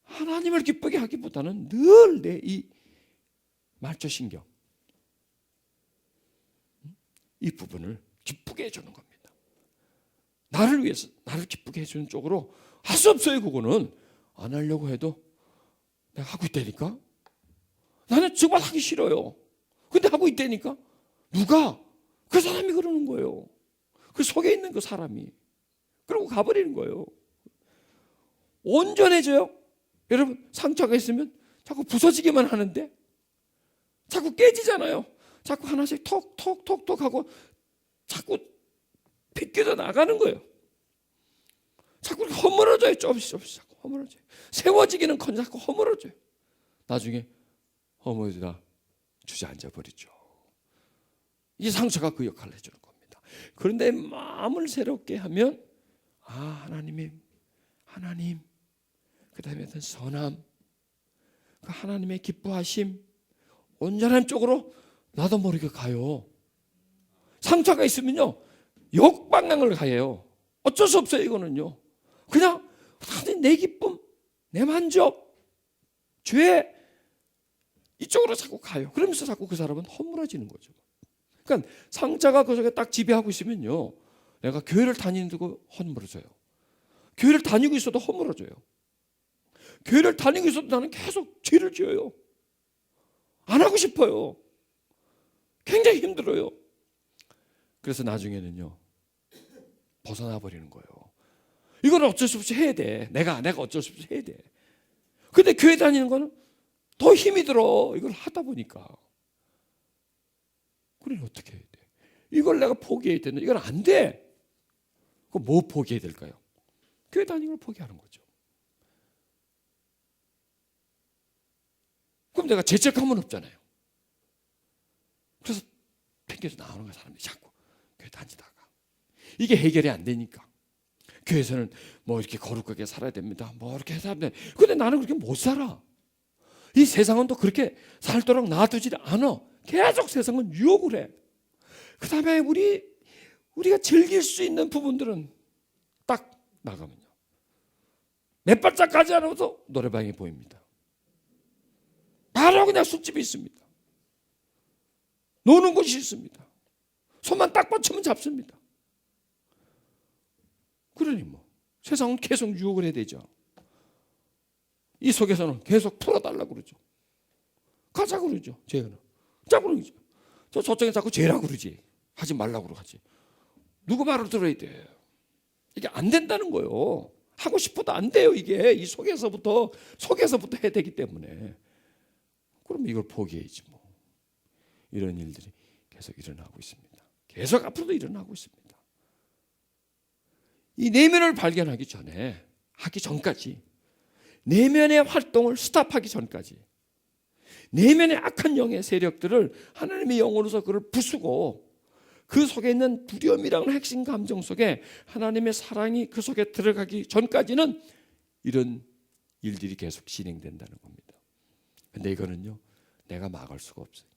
하나님을 기쁘게 하기보다는 늘 내 이 말초신경, 이 부분을 기쁘게 해주는 겁니다. 나를 위해서, 나를 기쁘게 해주는 쪽으로 할 수 없어요. 그거는 안 하려고 해도 내가 하고 있다니까. 나는 정말 하기 싫어요. 근데 하고 있다니까. 누가? 그 사람이 그러는 거예요. 그 속에 있는 그 사람이. 그러고 가버리는 거예요. 온전해져요. 여러분, 상처가 있으면 자꾸 부서지기만 하는데 자꾸 깨지잖아요. 자꾸 하나씩 톡톡톡톡 하고 자꾸 빗겨져 나가는 거예요. 자꾸 허물어져요. 조금씩 자꾸 허물어져요. 세워지기는 커녕 자꾸 허물어져요. 나중에 허물어지다 주저앉아 버리죠. 이 상처가 그 역할을 해주는 겁니다. 그런데 마음을 새롭게 하면 하나님, 그 다음에 어떤 선함, 그 하나님의 기뻐하심, 온전한 쪽으로 나도 모르게 가요. 상처가 있으면요, 역방향을 가요. 어쩔 수 없어요. 이거는요, 그냥 내 기쁨, 내 만족, 죄, 이쪽으로 자꾸 가요. 그러면서 자꾸 그 사람은 허물어지는 거죠. 그러니까 상처가 그 속에 딱 지배하고 있으면요, 내가 교회를 다니는데도 허물어져요. 교회를 다니고 있어도 허물어져요. 교회를 다니고 있어도 나는 계속 죄를 지어요. 안 하고 싶어요. 굉장히 힘들어요. 그래서 나중에는요, 벗어나 버리는 거예요. 이거는 어쩔 수 없이 해야 돼. 내가 어쩔 수 없이 해야 돼. 근데 교회 다니는 거는 더 힘이 들어. 이걸 하다 보니까. 그래 어떻게 해야 돼? 이걸 내가 포기해야 되나? 이건 안 돼. 그럼 뭐 포기해야 될까요? 교회 다니는 걸 포기하는 거죠. 그럼 내가 죄책감은 없잖아요. 그래서 핑계도 나오는 거야, 사람들이 자꾸 교회 다니다가. 이게 해결이 안 되니까. 교회에서는 뭐 이렇게 거룩하게 살아야 됩니다. 뭐 이렇게 해서 하면 돼. 근데 나는 그렇게 못 살아. 이 세상은 또 그렇게 살도록 놔두지 않아. 계속 세상은 유혹을 해. 그 다음에 우리가 즐길 수 있는 부분들은 딱 나가면요. 몇 발짝 가지 않아도 노래방이 보입니다. 바로 그냥 술집이 있습니다. 노는 곳이 있습니다. 손만 딱 뻗치면 잡습니다. 그러니 뭐 세상은 계속 유혹을 해야 되죠. 이 속에서는 계속 풀어달라고 그러죠. 가자고 그러죠. 죄는 자꾸 그러죠. 저쪽에 자꾸 죄라고 그러지. 하지 말라고 그러지. 누구 말을 들어야 돼. 이게 안 된다는 거예요. 하고 싶어도 안 돼요. 이게 이 속에서부터 해야 되기 때문에. 그럼 이걸 포기해야지 뭐. 이런 일들이 계속 일어나고 있습니다. 계속 앞으로도 일어나고 있습니다. 이 내면을 발견하기 전에, 하기 전까지, 내면의 활동을 스탑하기 전까지, 내면의 악한 영의 세력들을 하나님의 영으로서 그를 부수고 그 속에 있는 두려움이라는 핵심 감정 속에 하나님의 사랑이 그 속에 들어가기 전까지는 이런 일들이 계속 진행된다는 겁니다. 근데 이거는요, 내가 막을 수가 없어요.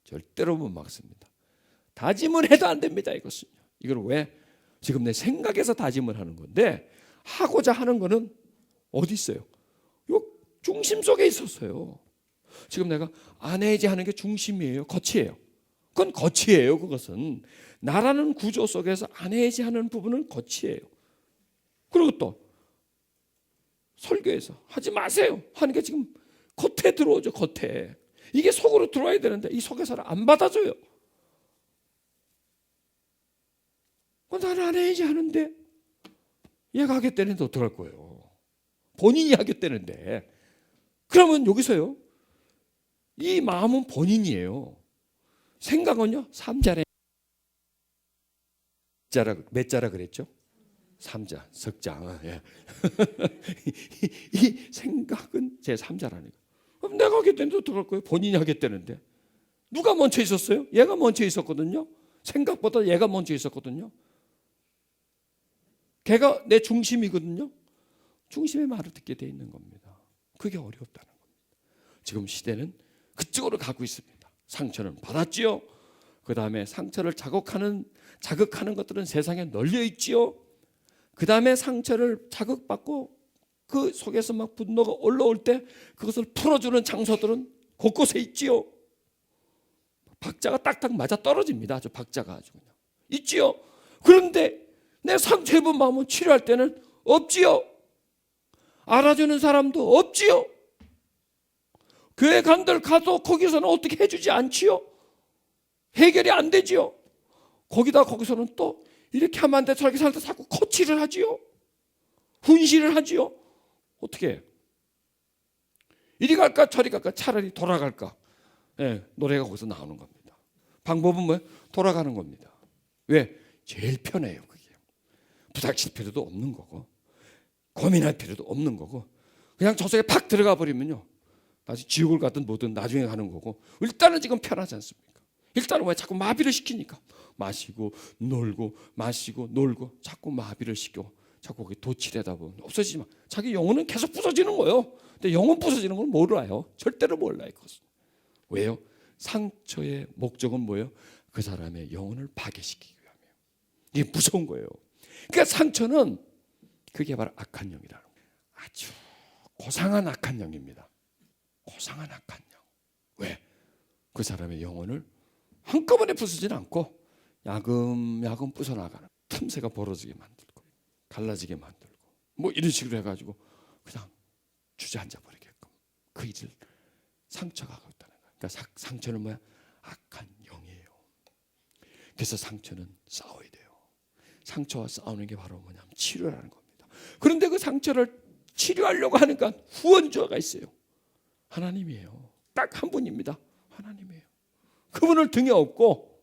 절대로 못 막습니다. 다짐을 해도 안 됩니다. 이것은요. 이걸 왜? 지금 내 생각에서 다짐을 하는 건데 하고자 하는 거는 어디 있어요? 요 중심 속에 있었어요. 지금 내가 안 해야지 하는 게 중심이에요? 겉이에요? 그건 겉이에요. 그것은 나라는 구조 속에서 안 해야지 하는 부분은 겉이에요. 그리고 또 설교에서 하지 마세요 하는 게 지금 겉에 들어오죠. 겉에. 이게 속으로 들어와야 되는데 이 속에서는 안 받아줘요. 나는 안 해야지 하는데 얘가 하겠다는데 어떡할 거예요? 본인이 하겠다는데. 그러면 여기서요, 이 마음은 본인이에요. 생각은요, 삼자래. 몇 자라 그랬죠? 삼자, 석자. 예. 이 생각은 제 3자라는 거예요. 그럼 내가 하겠다는데 어떡할 거예요? 본인이 하겠다는데. 누가 먼저 있었어요? 얘가 먼저 있었거든요. 생각보다 얘가 먼저 있었거든요. 걔가 내 중심이거든요. 중심의 말을 듣게 돼 있는 겁니다. 그게 어렵다는 겁니다. 지금 시대는 그쪽으로 가고 있습니다. 상처는 받았지요. 그 다음에 상처를 자극하는 것들은 세상에 널려 있지요. 그 다음에 상처를 자극받고 그 속에서 막 분노가 올라올 때 그것을 풀어주는 장소들은 곳곳에 있지요. 박자가 딱딱 맞아 떨어집니다. 아주 박자가 아주 그냥 있지요. 그런데 내 상처 입은 마음을 치료할 때는 없지요. 알아주는 사람도 없지요. 교회 간들 가도 거기서는 어떻게 해주지 않지요. 해결이 안 되지요. 거기서는 또 이렇게 하면 안 돼, 저렇게 살다 자꾸 코치를 하지요. 훈시를 하지요. 어떻게 해요? 이리 갈까 저리 갈까, 차라리 돌아갈까. 네, 노래가 거기서 나오는 겁니다. 방법은 뭐예요? 돌아가는 겁니다. 왜? 제일 편해요. 그게 부닥칠 필요도 없는 거고 고민할 필요도 없는 거고 그냥 저쪽에 팍 들어가 버리면요, 다시 지옥을 가든 뭐든 나중에 가는 거고, 일단은 지금 편하지 않습니까? 일단은 왜 자꾸 마비를 시키니까 마시고 놀고 마시고 놀고 자꾸 마비를 시켜 자꾸 거기 도취되다 보면 없어지지만 자기 영혼은 계속 부서지는 거예요. 근데 영혼 부서지는 걸 몰라요. 절대로 몰라요. 그것은. 왜요? 상처의 목적은 뭐예요? 그 사람의 영혼을 파괴시키기 위함이에요. 이게 무서운 거예요. 그러니까 상처는 그게 바로 악한 영이라는 거예요. 아주 고상한 악한 영입니다. 고상한 악한 영. 왜? 그 사람의 영혼을 한꺼번에 부수지는 않고 야금야금 부숴나가는, 틈새가 벌어지게 만들고 갈라지게 만들고 뭐 이런 식으로 해가지고 그냥 주저앉아 버리게끔 그 일을 상처가 하고 있다는 거예요. 그러니까 상처는 뭐야? 악한 영이에요. 그래서 상처는 싸워야 돼요. 상처와 싸우는 게 바로 뭐냐면 치료라는 겁니다. 그런데 그 상처를 치료하려고 하니까 후원자가 있어요. 하나님이에요. 딱 한 분입니다. 하나님이에요. 그분을 등에 업고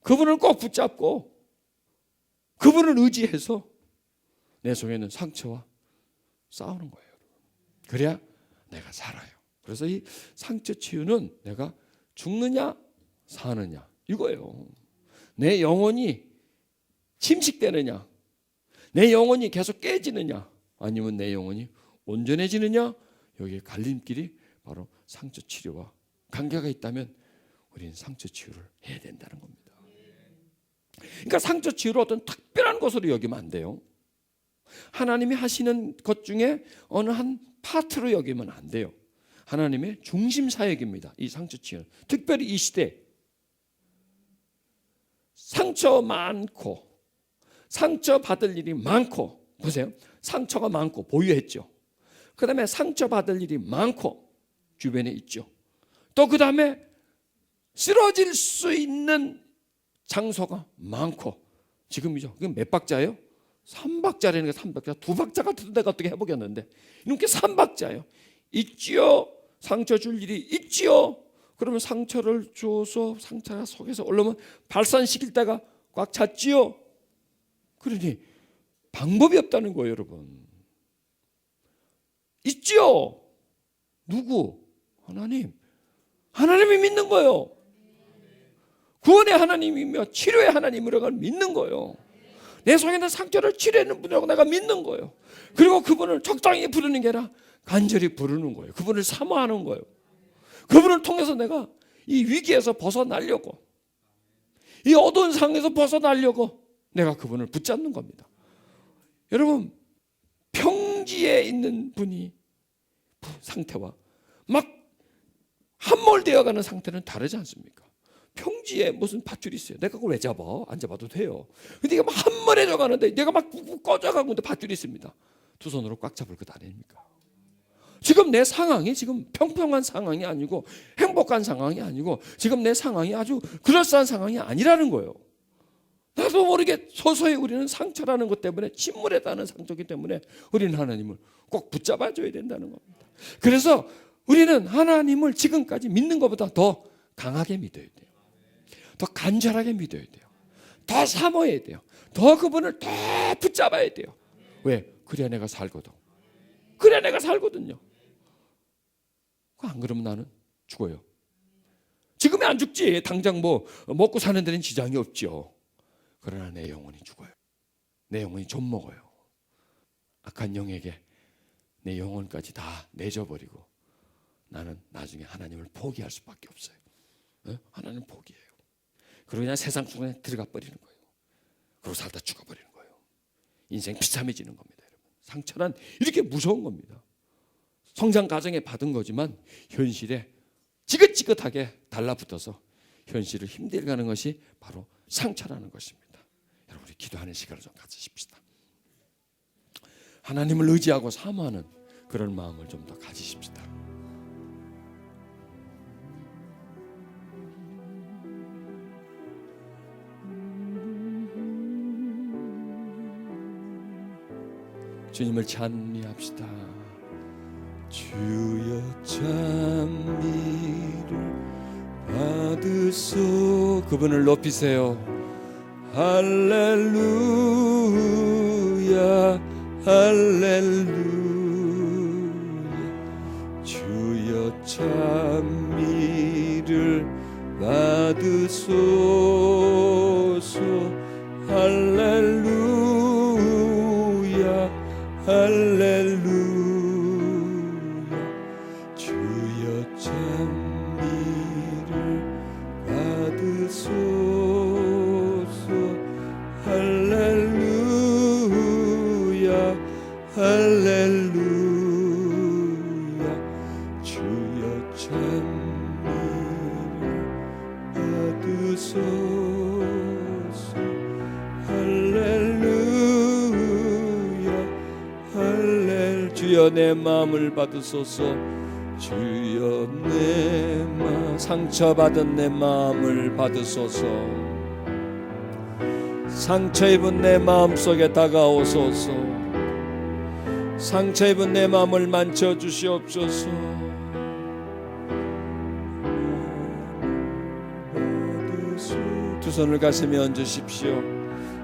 그분을 꼭 붙잡고 그분을 의지해서 내 속에 있는 상처와 싸우는 거예요. 그래야 내가 살아요. 그래서 이 상처 치유는 내가 죽느냐 사느냐 이거예요. 내 영혼이 침식되느냐, 내 영혼이 계속 깨지느냐, 아니면 내 영혼이 온전해지느냐, 여기에 갈림길이 바로 상처 치료와 관계가 있다면 우리는 상처 치유를 해야 된다는 겁니다. 그러니까 상처 치유를 어떤 특별한 것으로 여기면 안 돼요. 하나님이 하시는 것 중에 어느 한 파트로 여기면 안 돼요. 하나님의 중심 사역입니다. 이 상처 치유는 특별히 이 시대 상처 많고 상처 받을 일이 많고, 보세요, 상처가 많고 보유했죠. 그 다음에 상처 받을 일이 많고 주변에 있죠. 또 그 다음에 쓰러질 수 있는 장소가 많고, 지금이죠. 그게 몇 박자예요? 3박자라는 게 3박자. 2박자 같은 데가 어떻게 해보겠는데 이렇게 3박자예요. 있지요. 상처 줄 일이 있지요. 그러면 상처를 줘서 상처가 속에서 올라오면 발산시킬 때가 꽉 찼지요. 그러니 방법이 없다는 거예요, 여러분. 있지요. 누구? 하나님. 하나님이 믿는 거예요. 구원의 하나님이며 치료의 하나님이라고 믿는 거예요. 내 속에 있는 상처를 치료하는 분이라고 내가 믿는 거예요. 그리고 그분을 적당히 부르는 게 아니라 간절히 부르는 거예요. 그분을 사모하는 거예요. 그분을 통해서 내가 이 위기에서 벗어나려고, 이 어두운 상황에서 벗어나려고 내가 그분을 붙잡는 겁니다. 여러분, 평지에 있는 분이 상태와 막 함몰되어 가는 상태는 다르지 않습니까? 평지에 무슨 밧줄이 있어요. 내가 그걸 왜 잡아? 안 잡아도 돼요. 근데 이게 막 함몰해져 가는데 내가 막 꺼져가고 있는데 밧줄이 있습니다. 두 손으로 꽉 잡을 것 아닙니까? 지금 내 상황이 지금 평평한 상황이 아니고 행복한 상황이 아니고 지금 내 상황이 아주 그럴싸한 상황이 아니라는 거예요. 나도 모르게 서서히 우리는 상처라는 것 때문에 침몰했다는 상처이기 때문에 우리는 하나님을 꼭 붙잡아 줘야 된다는 겁니다. 그래서 우리는 하나님을 지금까지 믿는 것보다 더 강하게 믿어야 돼요. 더 간절하게 믿어야 돼요. 더 사모해야 돼요. 더 그분을 더 붙잡아야 돼요. 왜? 그래야 내가 살거든. 그래야 내가 살거든요. 안 그러면 나는 죽어요. 지금이 안 죽지. 당장 뭐 먹고 사는 데는 지장이 없죠. 그러나 내 영혼이 죽어요. 내 영혼이 좀 먹어요. 악한 영에게 내 영혼까지 다 내줘버리고 나는 나중에 하나님을 포기할 수밖에 없어요. 하나님 포기해요. 그리고 그냥 세상 속에 들어가 버리는 거예요. 그리고 살다 죽어버리는 거예요. 인생 비참해지는 겁니다. 여러분. 상처란 이렇게 무서운 겁니다. 성장 과정에 받은 거지만 현실에 지긋지긋하게 달라붙어서 현실을 힘들게 하는 것이 바로 상처라는 것입니다. 여러분, 우리 기도하는 시간을 좀 가지십시다. 하나님을 의지하고 사모하는 그런 마음을 좀 더 가지십시다. 주님을 찬미합시다. 주여 찬미를 받으소. 그분을 높이세요. 할렐루야 할렐루야. 주여 찬미를 받으소서. 할렐루야 할렐루야. 주여 찬미를 받으소서. 할렐루야 할렐루야. 주여 찬미를 받으소서. 할렐루야 할렐루야. 주여 내 마음을 받으소서. 주여 내 마음, 상처받은 내 마음을 받으소서. 상처 입은 내 마음속에 다가오소서. 상처 입은 내 마음을 만져 주시옵소서. 두 손을 가슴에 얹으십시오.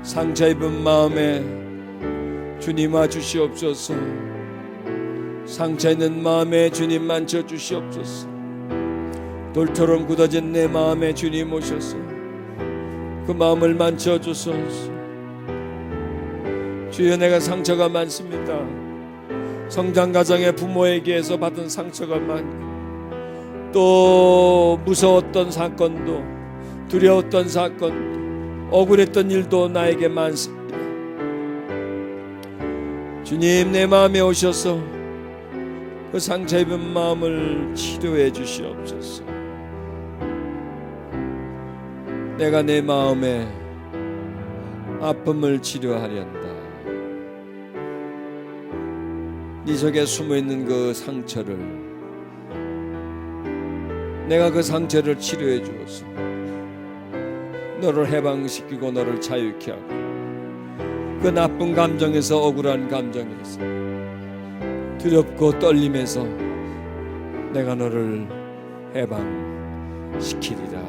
상처 입은 마음에 주님 와 주시옵소서. 상처 있는 마음에 주님 만져 주시옵소서. 돌처럼 굳어진 내 마음에 주님 오셔서 그 마음을 만져 주소서. 주여, 내가 상처가 많습니다. 성장 과정에 부모에게서 받은 상처가 많고, 또 무서웠던 사건도, 두려웠던 사건도, 억울했던 일도 나에게 많습니다. 주님, 내 마음에 오셔서 그 상처 입은 마음을 치료해 주시옵소서. 내가 내 마음에 아픔을 치료하련다. 네 속에 숨어있는 그 상처를, 내가 그 상처를 치료해 주어서 너를 해방시키고 너를 자유케 하고, 그 나쁜 감정에서, 억울한 감정에서, 두렵고 떨림에서 내가 너를 해방시키리라.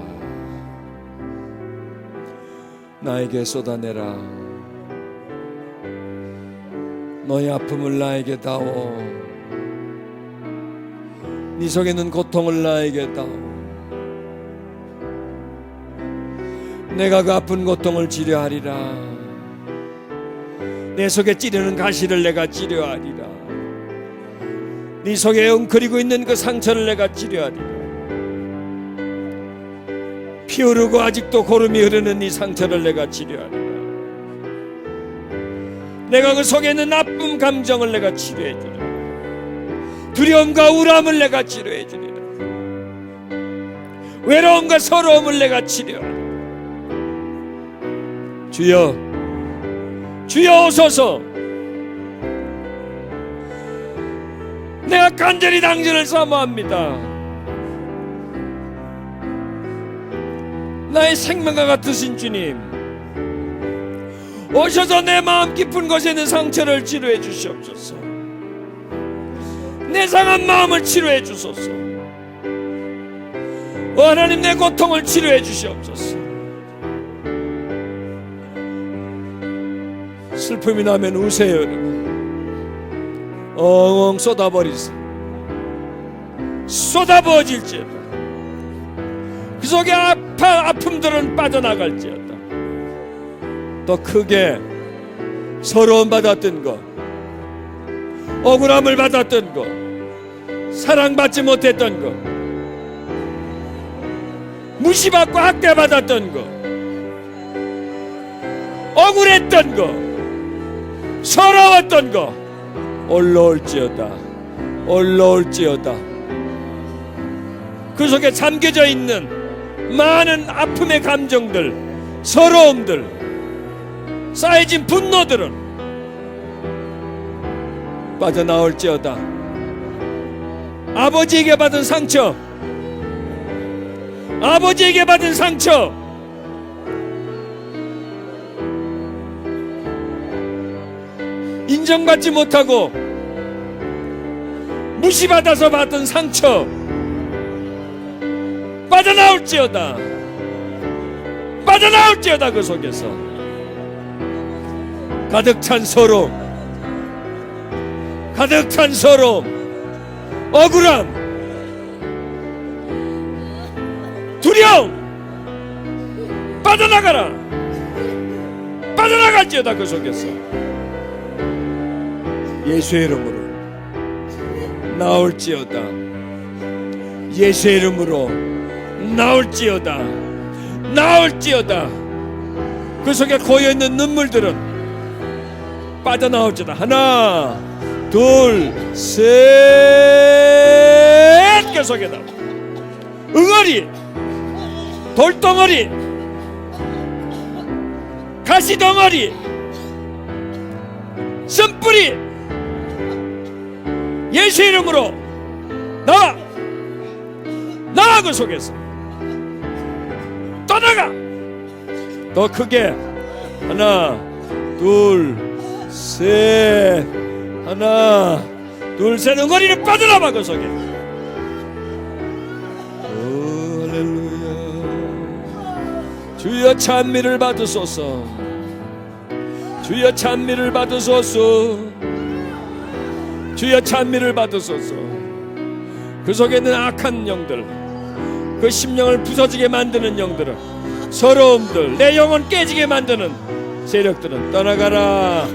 나에게 쏟아내라. 너의 아픔을 나에게 다오. 네 속에 있는 고통을 나에게 다오. 내가 그 아픈 고통을 치료하리라. 내 속에 찌르는 가시를 내가 치료하리라. 네 속에 웅크리고 있는 그 상처를 내가 치료하리라. 피 흐르고 아직도 고름이 흐르는 네 상처를 내가 치료하리라. 내가 그 속에 있는 나쁜 감정을 내가 치료해 주리라. 두려움과 우울함을 내가 치료해 주리라. 외로움과 서러움을 내가 치료하리라. 주여, 주여 오소서. 내가 간절히 당신을 사모합니다. 나의 생명과 같으신 주님, 오셔서 내 마음 깊은 곳에 있는 상처를 치료해 주시옵소서. 내 상한 마음을 치료해 주소서. 하나님, 내 고통을 치료해 주시옵소서. 슬픔이 나면 우세요, 여러분. 엉엉 쏟아버리세요. 쏟아부어질지어다. 그 속에 아픔들은 빠져나갈지어다. 더 크게 서러움 받았던 것, 억울함을 받았던 것, 사랑받지 못했던 것, 무시받고 학대받았던 것, 억울했던 것, 서러웠던 것 올라올지어다. 올라올지어다. 그 속에 잠겨져 있는 많은 아픔의 감정들, 서러움들, 쌓여진 분노들은 빠져나올지어다. 아버지에게 받은 상처, 아버지에게 받은 상처, 인정받지 못하고 무시받아서 받은 상처 빠져나올지어다. 빠져나올지어다. 그 속에서 가득 찬 서러움, 가득 찬 서러움, 억울함, 두려움 빠져나가라. 빠져나갈지어다. 그 속에서 예수의 이름으로 나올지어다. 예수의 이름으로 나올지어다. 나올지어다. 그 속에 고여있는 눈물들은 빠져나올지어다. 하나, 둘, 셋. 그 속에 나와. 응어리, 돌덩어리, 가시덩어리, 쓴뿌리, 예수의 이름으로 나와. 나와. 그 속에서 떠나가. 더 크게. 하나, 둘, 셋. 하나 둘 셋 응어리를 빠져나와 그 속에. 오 할렐루야. 주여 찬미를 받으소서. 주여 찬미를 받으소서. 주여 찬미를 받으소서. 그 속에 있는 악한 영들, 그 심령을 부서지게 만드는 영들은, 서러움들, 내 영혼 깨지게 만드는 세력들은 떠나가라.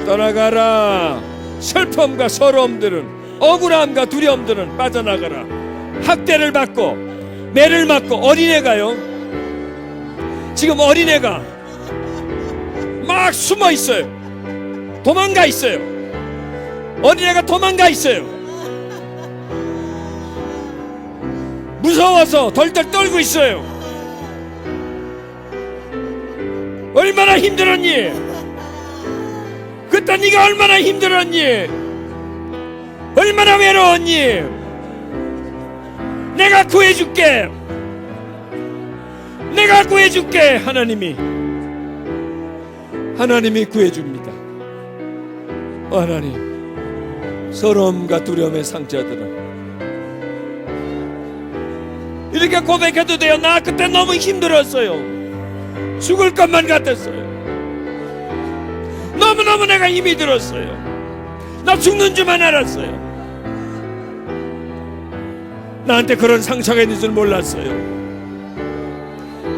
떠나가라. 슬픔과 서러움들은, 억울함과 두려움들은 빠져나가라. 학대를 받고 매를 맞고 어린애가요, 지금 어린애가 막 숨어 있어요. 도망가 있어요. 어린애가 도망가 있어요. 무서워서 덜덜 떨고 있어요. 얼마나 힘들었니? 그때 네가 얼마나 힘들었니? 얼마나 외로웠니? 내가 구해줄게. 내가 구해줄게. 하나님이 구해줍니다. 하나님, 서러움과 두려움의 상처들은 이렇게 고백해도 돼요. 나 그때 너무 힘들었어요. 죽을 것만 같았어요. 너무너무 내가 힘이 들었어요. 나 죽는 줄만 알았어요. 나한테 그런 상처가 있는 줄 몰랐어요.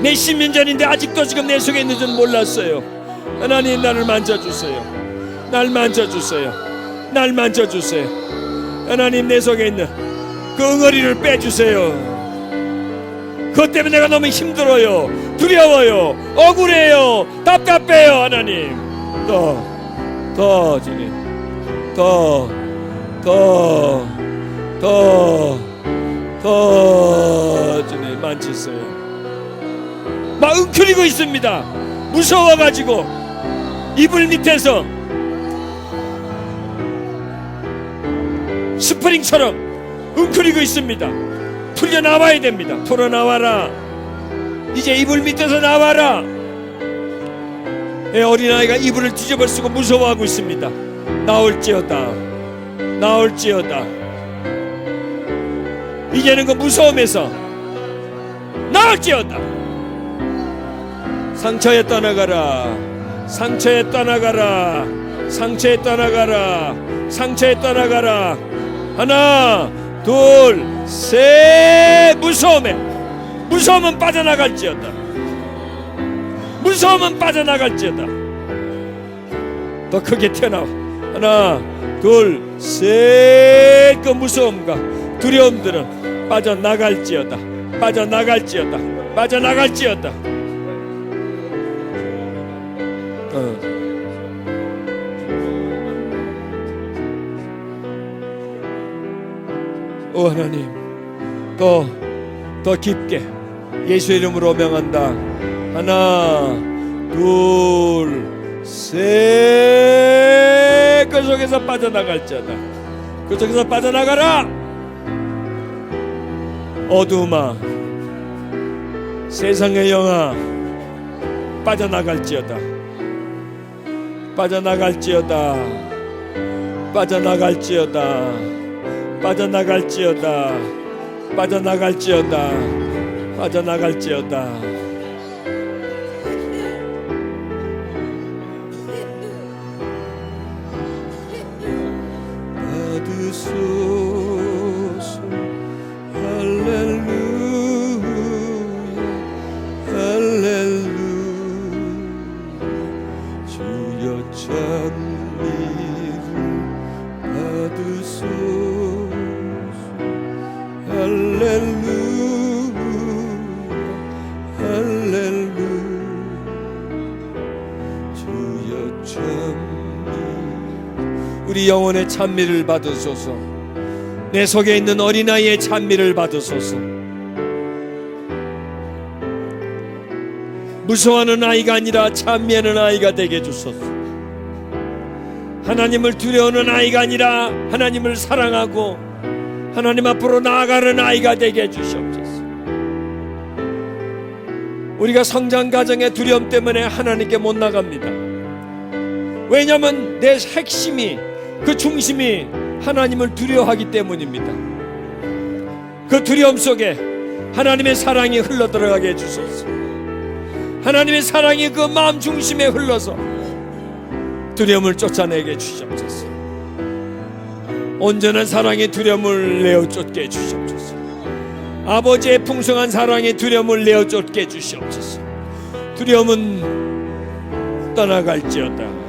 몇십 년 전인데 아직도 지금 내 속에 있는 줄 몰랐어요. 하나님, 나를 만져주세요. 날 만져주세요. 날 만져주세요. 하나님, 내 속에 있는 그 응어리를 빼주세요. 그것 때문에 내가 너무 힘들어요. 두려워요. 억울해요. 답답해요. 하나님, 더 주님, 더 주님 만지세요. 막 웅크리고 있습니다. 무서워가지고 이불 밑에서 스프링처럼 웅크리고 있습니다. 풀려 나와야 됩니다. 풀어 나와라. 이제 이불 밑에서 나와라. 어린아이가 이불을 뒤집어 쓰고 무서워하고 있습니다. 나올지어다. 나올지어다. 이제는 그 무서움에서 나올지어다. 상처에 떠나가라. 상처에 떠나가라. 상처에 떠나가라. 상처에 떠나가라. 하나 둘 셋. 무서움은 빠져나갈지어다. 무서움은 빠져나갈지어다. 더 크게 튀어나와. 하나 둘 셋. 그 무서움과 두려움들은 빠져나갈지어다. 빠져나갈지어다. 빠져나갈지어다. 오 하나님, 더 깊게 예수 이름으로 명한다. 하나 둘 셋. 그 속에서 빠져나갈지어다. 그 속에서 빠져나가라. 어두움아, 세상의 영아, 빠져나갈지어다. 빠져나갈지어다. 빠져나갈지어다. 빠져나갈지어다. 빠져나갈지어다. 빠져나갈지어다. 받으소서. 할렐루야. 할렐루야. 주여 찬미를 받으소서. 할렐루야. 할렐루야. 주여 찬미. 우리 영혼의 찬미를 받으소서. 내 속에 있는 어린아이의 찬미를 받으소서. 무서워하는 아이가 아니라 찬미하는 아이가 되게 해주소서. 하나님을 두려워하는 아이가 아니라 하나님을 사랑하고 하나님 앞으로 나아가는 아이가 되게 해주시옵소서. 우리가 성장 과정의 두려움 때문에 하나님께 못 나갑니다. 왜냐하면 내 핵심이 그 중심이 하나님을 두려워하기 때문입니다. 그 두려움 속에 하나님의 사랑이 흘러들어가게 해주소서. 하나님의 사랑이 그 마음 중심에 흘러서 두려움을 쫓아내게 해주시옵소서. 온전한 사랑의 두려움을 내어 쫓게 해주시옵소서. 아버지의 풍성한 사랑의 두려움을 내어 쫓게 해주시옵소서. 두려움은 떠나갈지어다.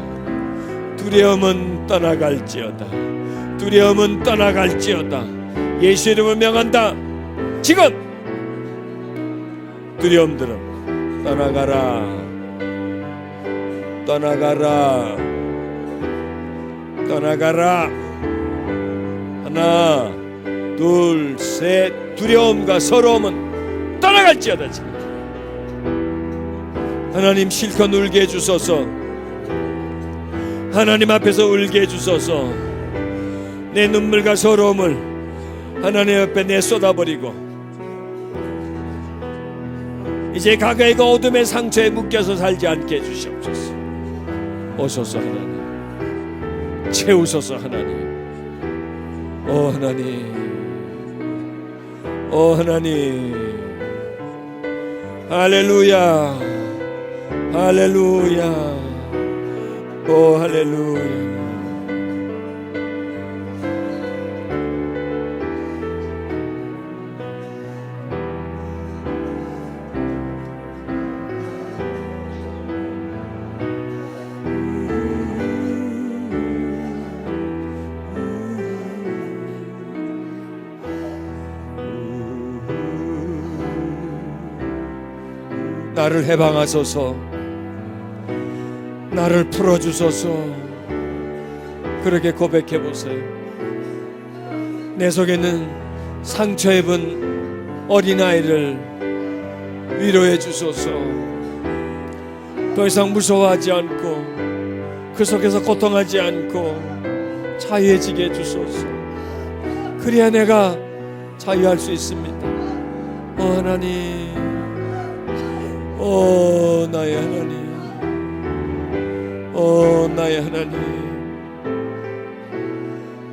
두려움은 떠나갈지어다. 두려움은 떠나갈지어다. 예수 이름을 명한다. 지금 두려움들은 떠나가라. 떠나가라. 떠나가라. 하나, 둘, 셋. 두려움과 서러움은 떠나갈지어다. 지금 하나님 실컷 울게 해주소서. 하나님 앞에서 울게 해주소서. 내 눈물과 서러움을 하나님 앞에 내쏟아버리고 이제 과거의 그 어둠의 상처에 묶여서 살지 않게 해주시옵소서. 오소서 하나님. 채우소서 하나님. 오 하나님. 오 하나님. 할렐루야. 할렐루야. 오 할렐루야. 나를 해방하소서. 나를 풀어주소서. 그렇게 고백해보세요. 내 속에 있는 상처 입은 어린아이를 위로해 주소서. 더 이상 무서워하지 않고 그 속에서 고통하지 않고 자유해지게 해주소서. 그래야 내가 자유할 수 있습니다. 하나님. 나의 하나님. 나의 하나님.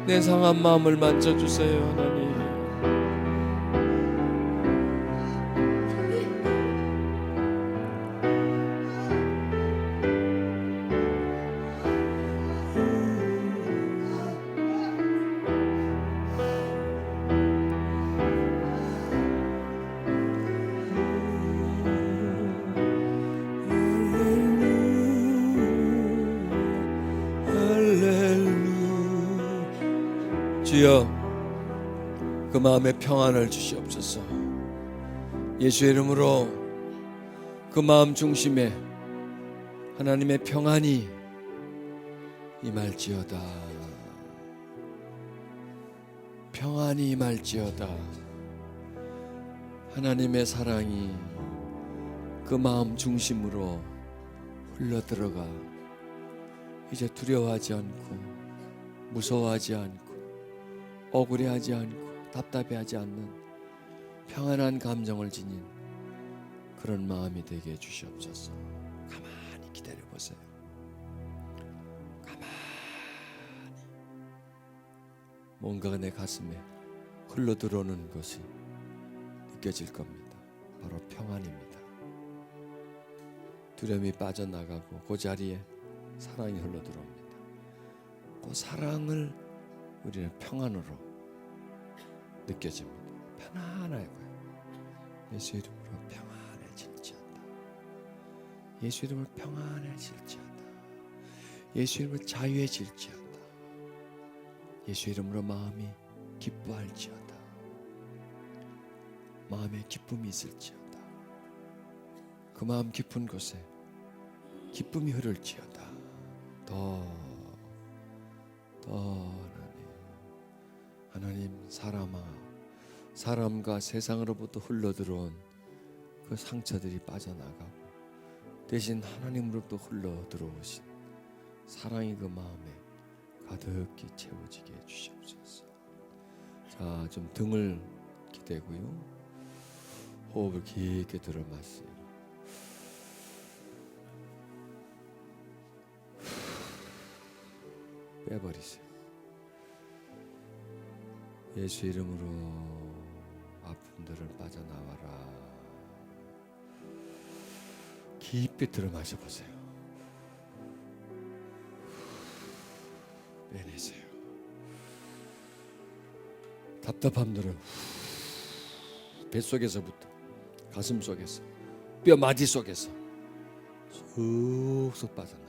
내 상한 마음을 만져주세요 하나님. 주여 그 마음에 평안을 주시옵소서. 예수의 이름으로 그 마음 중심에 하나님의 평안이 임할지어다. 평안이 임할지어다. 하나님의 사랑이 그 마음 중심으로 흘러들어가 이제 두려워하지 않고 무서워하지 않고 억울해하지 않고 답답해하지 않는 평안한 감정을 지닌 그런 마음이 되게 해주시옵소서. 가만히 기다려보세요. 가만히 뭔가가 내 가슴에 흘러들어오는 것이 느껴질 겁니다. 바로 평안입니다. 두려움이 빠져나가고 그 자리에 사랑이 흘러들어옵니다. 그 사랑을 우리는 평안으로 느껴집니다. 편안하고요. 예수 이름으로 평안해질지어다. 예수 이름으로 평안해질지어다. 예수 이름으로 자유해질지어다. 예수 이름으로 마음이 기뻐할지어다. 마음에 기쁨이 있을지어다. 그 마음 깊은 곳에 기쁨이 흐를지어다. 더 하나님 사람과 세상으로부터 흘러들어온 그 상처들이 빠져나가고 대신 하나님으로부터 흘러들어오신 사랑이 그 마음에 가득히 채워지게 해주시옵소서. 자, 좀 등을 기대고요. 호흡을 깊게 들어 마세요. 빼버리세요. 예수 이름으로 아픔들을 빠져나와라. 깊이 들어 마셔보세요. 빼내세요. 답답함들은 뱃속에서부터 가슴 속에서 뼈 마디 속에서 쑥쑥 빠져나가라.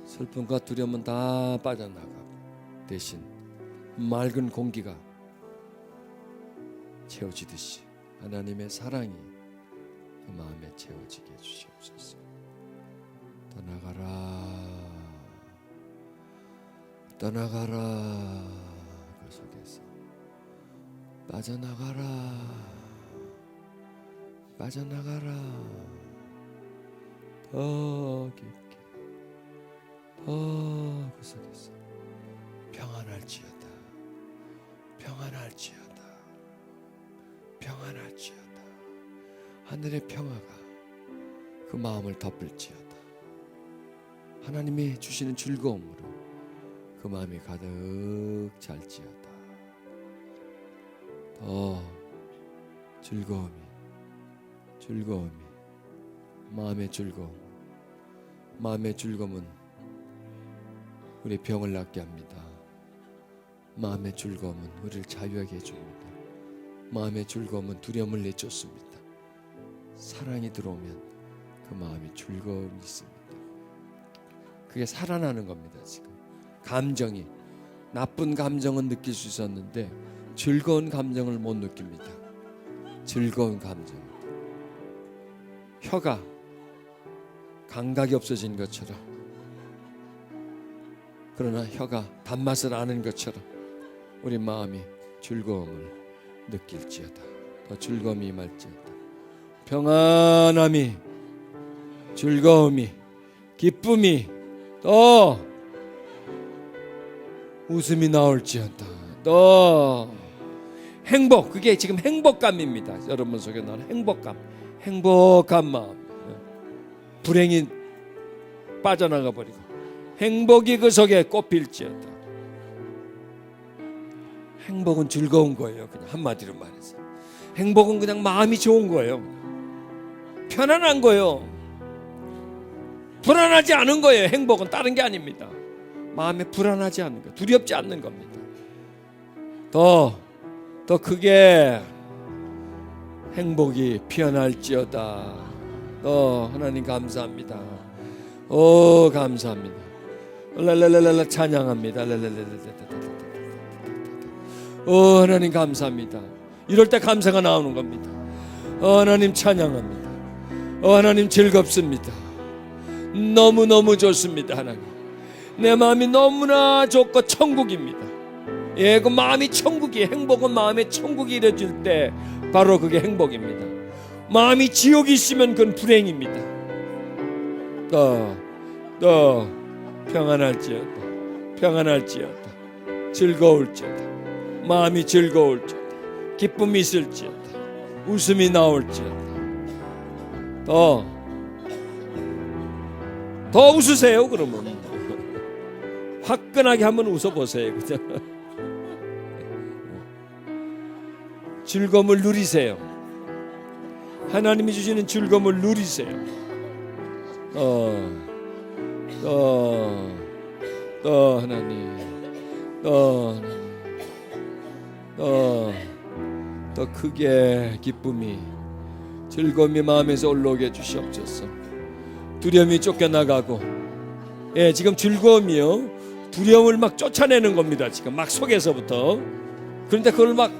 슬픔과 두려움은 다 빠져나가고 대신 맑은 공기가 채워지듯이 하나님의 사랑이 그 마음에 채워지게 해주시옵소서. 떠나가라. 그 속에서 빠져나가라. 더 깊게, 더 그 속에서 평안할지어다. 하늘의 평화가 그 마음을 덮을지어다. 하나님이 주시는 즐거움으로 그 마음이 가득 찰지어다. 더 즐거움이 마음의 즐거움은 우리 병을 낫게 합니다. 마음의 즐거움은 우리를 자유하게 해줍니다. 마음의 즐거움은 두려움을 내쫓습니다. 사랑이 들어오면 그 마음이 즐거움이 있습니다. 그게 살아나는 겁니다. 지금 감정이, 나쁜 감정은 느낄 수 있었는데 즐거운 감정을 못 느낍니다. 즐거운 감정. 혀가 감각이 없어진 것처럼, 그러나 혀가 단맛을 아는 것처럼 우리 마음이 즐거움을 느낄지어다. 더 즐거움이 임할지어다. 평안함이, 즐거움이, 기쁨이, 더 웃음이 나올지어다. 더 행복, 그게 지금 행복감입니다. 여러분 속에 나는 행복한 마음. 불행이 빠져나가 버리고 행복이 그 속에 꽃필지어다. 행복은 즐거운 거예요. 그냥 한마디로 말해서 행복은 그냥 마음이 좋은 거예요. 편안한 거예요. 불안하지 않은 거예요. 행복은 다른 게 아닙니다. 마음에 불안하지 않는 거, 두렵지 않는 겁니다. 더 크게 행복이 피어날지어다. 하나님 감사합니다. 감사합니다. 랄랄랄랄라 찬양합니다. 하나님 감사합니다. 이럴 때 감사가 나오는 겁니다. 하나님 찬양합니다. 하나님 즐겁습니다. 너무너무 좋습니다. 하나님, 내 마음이 너무나 좋고 천국입니다. 예, 그 마음이 천국이에요. 행복은 마음의 천국이 이루어질 때 바로 그게 행복입니다. 마음이 지옥이 있으면 그건 불행입니다. 더 평안할지어다. 즐거울지어다. 마음이 즐거울지어다. 기쁨이 있을지어다. 웃음이 나올지어다. 더 웃으세요. 그러면 화끈하게 한번 웃어보세요. 그죠? 즐거움을 누리세요. 하나님이 주시는 즐거움을 누리세요. 하나님, 더 크게 기쁨이, 즐거움이 마음에서 올라오게 해주시옵소서. 두려움이 쫓겨나가고, 예, 지금 즐거움이요, 두려움을 막 쫓아내는 겁니다. 지금 막 속에서부터. 그런데 그걸 막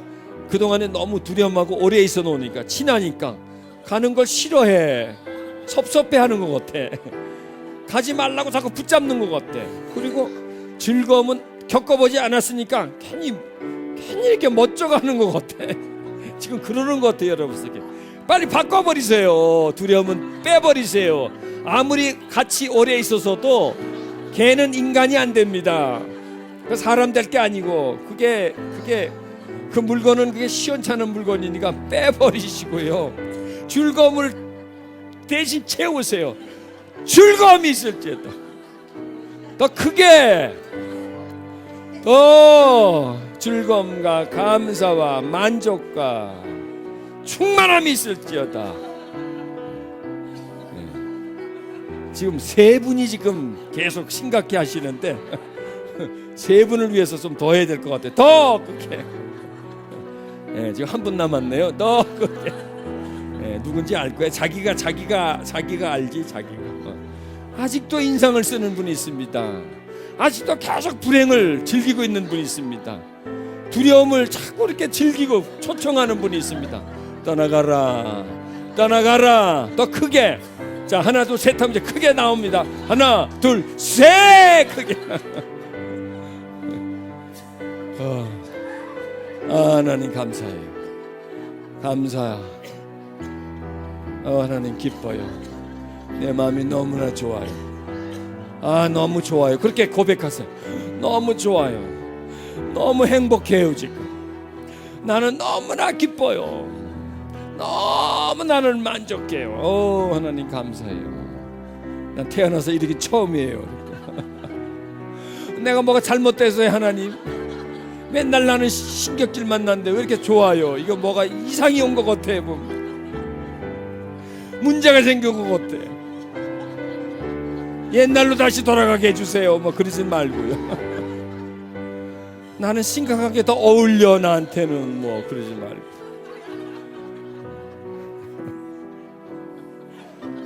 그동안에 너무 두려움하고 오래 있어 놓으니까, 친하니까 가는 걸 싫어해. 섭섭해하는 것 같아. 가지 말라고 자꾸 붙잡는 것 같아. 그리고 즐거움은 겪어보지 않았으니까 괜히 이렇게 멋져가는 것 같아. 지금 그러는 것 같아요. 여러분에게 빨리 바꿔버리세요. 두려움은 빼버리세요. 아무리 같이 오래 있어서도 걔는 인간이 안 됩니다. 사람 될 게 아니고, 그게 그 물건은 그게 시원찮은 물건이니까 빼버리시고요. 즐거움을 대신 채우세요. 즐거움이 있을지어다. 더 크게, 더 즐거움과 감사와 만족과 충만함이 있을지어다. 지금 세 분이 지금 계속 심각해 하시는데 세 분을 위해서 좀 더 해야 될 것 같아요. 더 크게. 지금 한 분 남았네요. 더 크게. 누군지 알 거예요. 자기가 알지. 자기가. 아직도 인상을 쓰는 분이 있습니다. 아직도 계속 불행을 즐기고 있는 분이 있습니다. 두려움을 자꾸 이렇게 즐기고 초청하는 분이 있습니다. 떠나가라, 떠나가라. 더 크게. 자, 하나 둘 셋 하면 이제 크게 나옵니다. 하나 둘 셋. 크게. 하나님 감사해요. 감사. 하나님 기뻐요. 내 마음이 너무나 좋아요. 너무 좋아요. 그렇게 고백하세요. 너무 좋아요. 너무 행복해요. 지금 나는 너무나 기뻐요. 너무 나는 만족해요. 하나님 감사해요. 난 태어나서 이렇게 처음이에요. 내가 뭐가 잘못돼서요. 하나님 맨날 나는 신경질만 나는데 왜 이렇게 좋아요? 이거 뭐가 이상이 온 것 같아. 보면 문제가 생긴 것 같아. 옛날로 다시 돌아가게 해주세요. 뭐 그러지 말고요. 나는 심각하게 더 어울려. 나한테는 뭐 그러지 말고.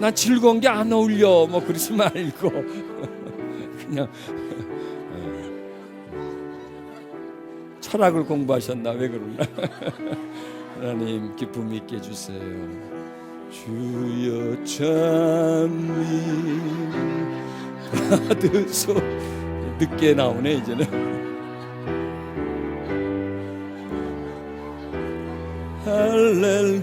난 즐거운 게 안 어울려. 뭐 그러지 말고 그냥 철학을 공부하셨나? 왜 그러나? 하나님 기쁨 있게 해주세요. 주여 참미 받으소. 늦게 나오네 이제는. 할렐루야.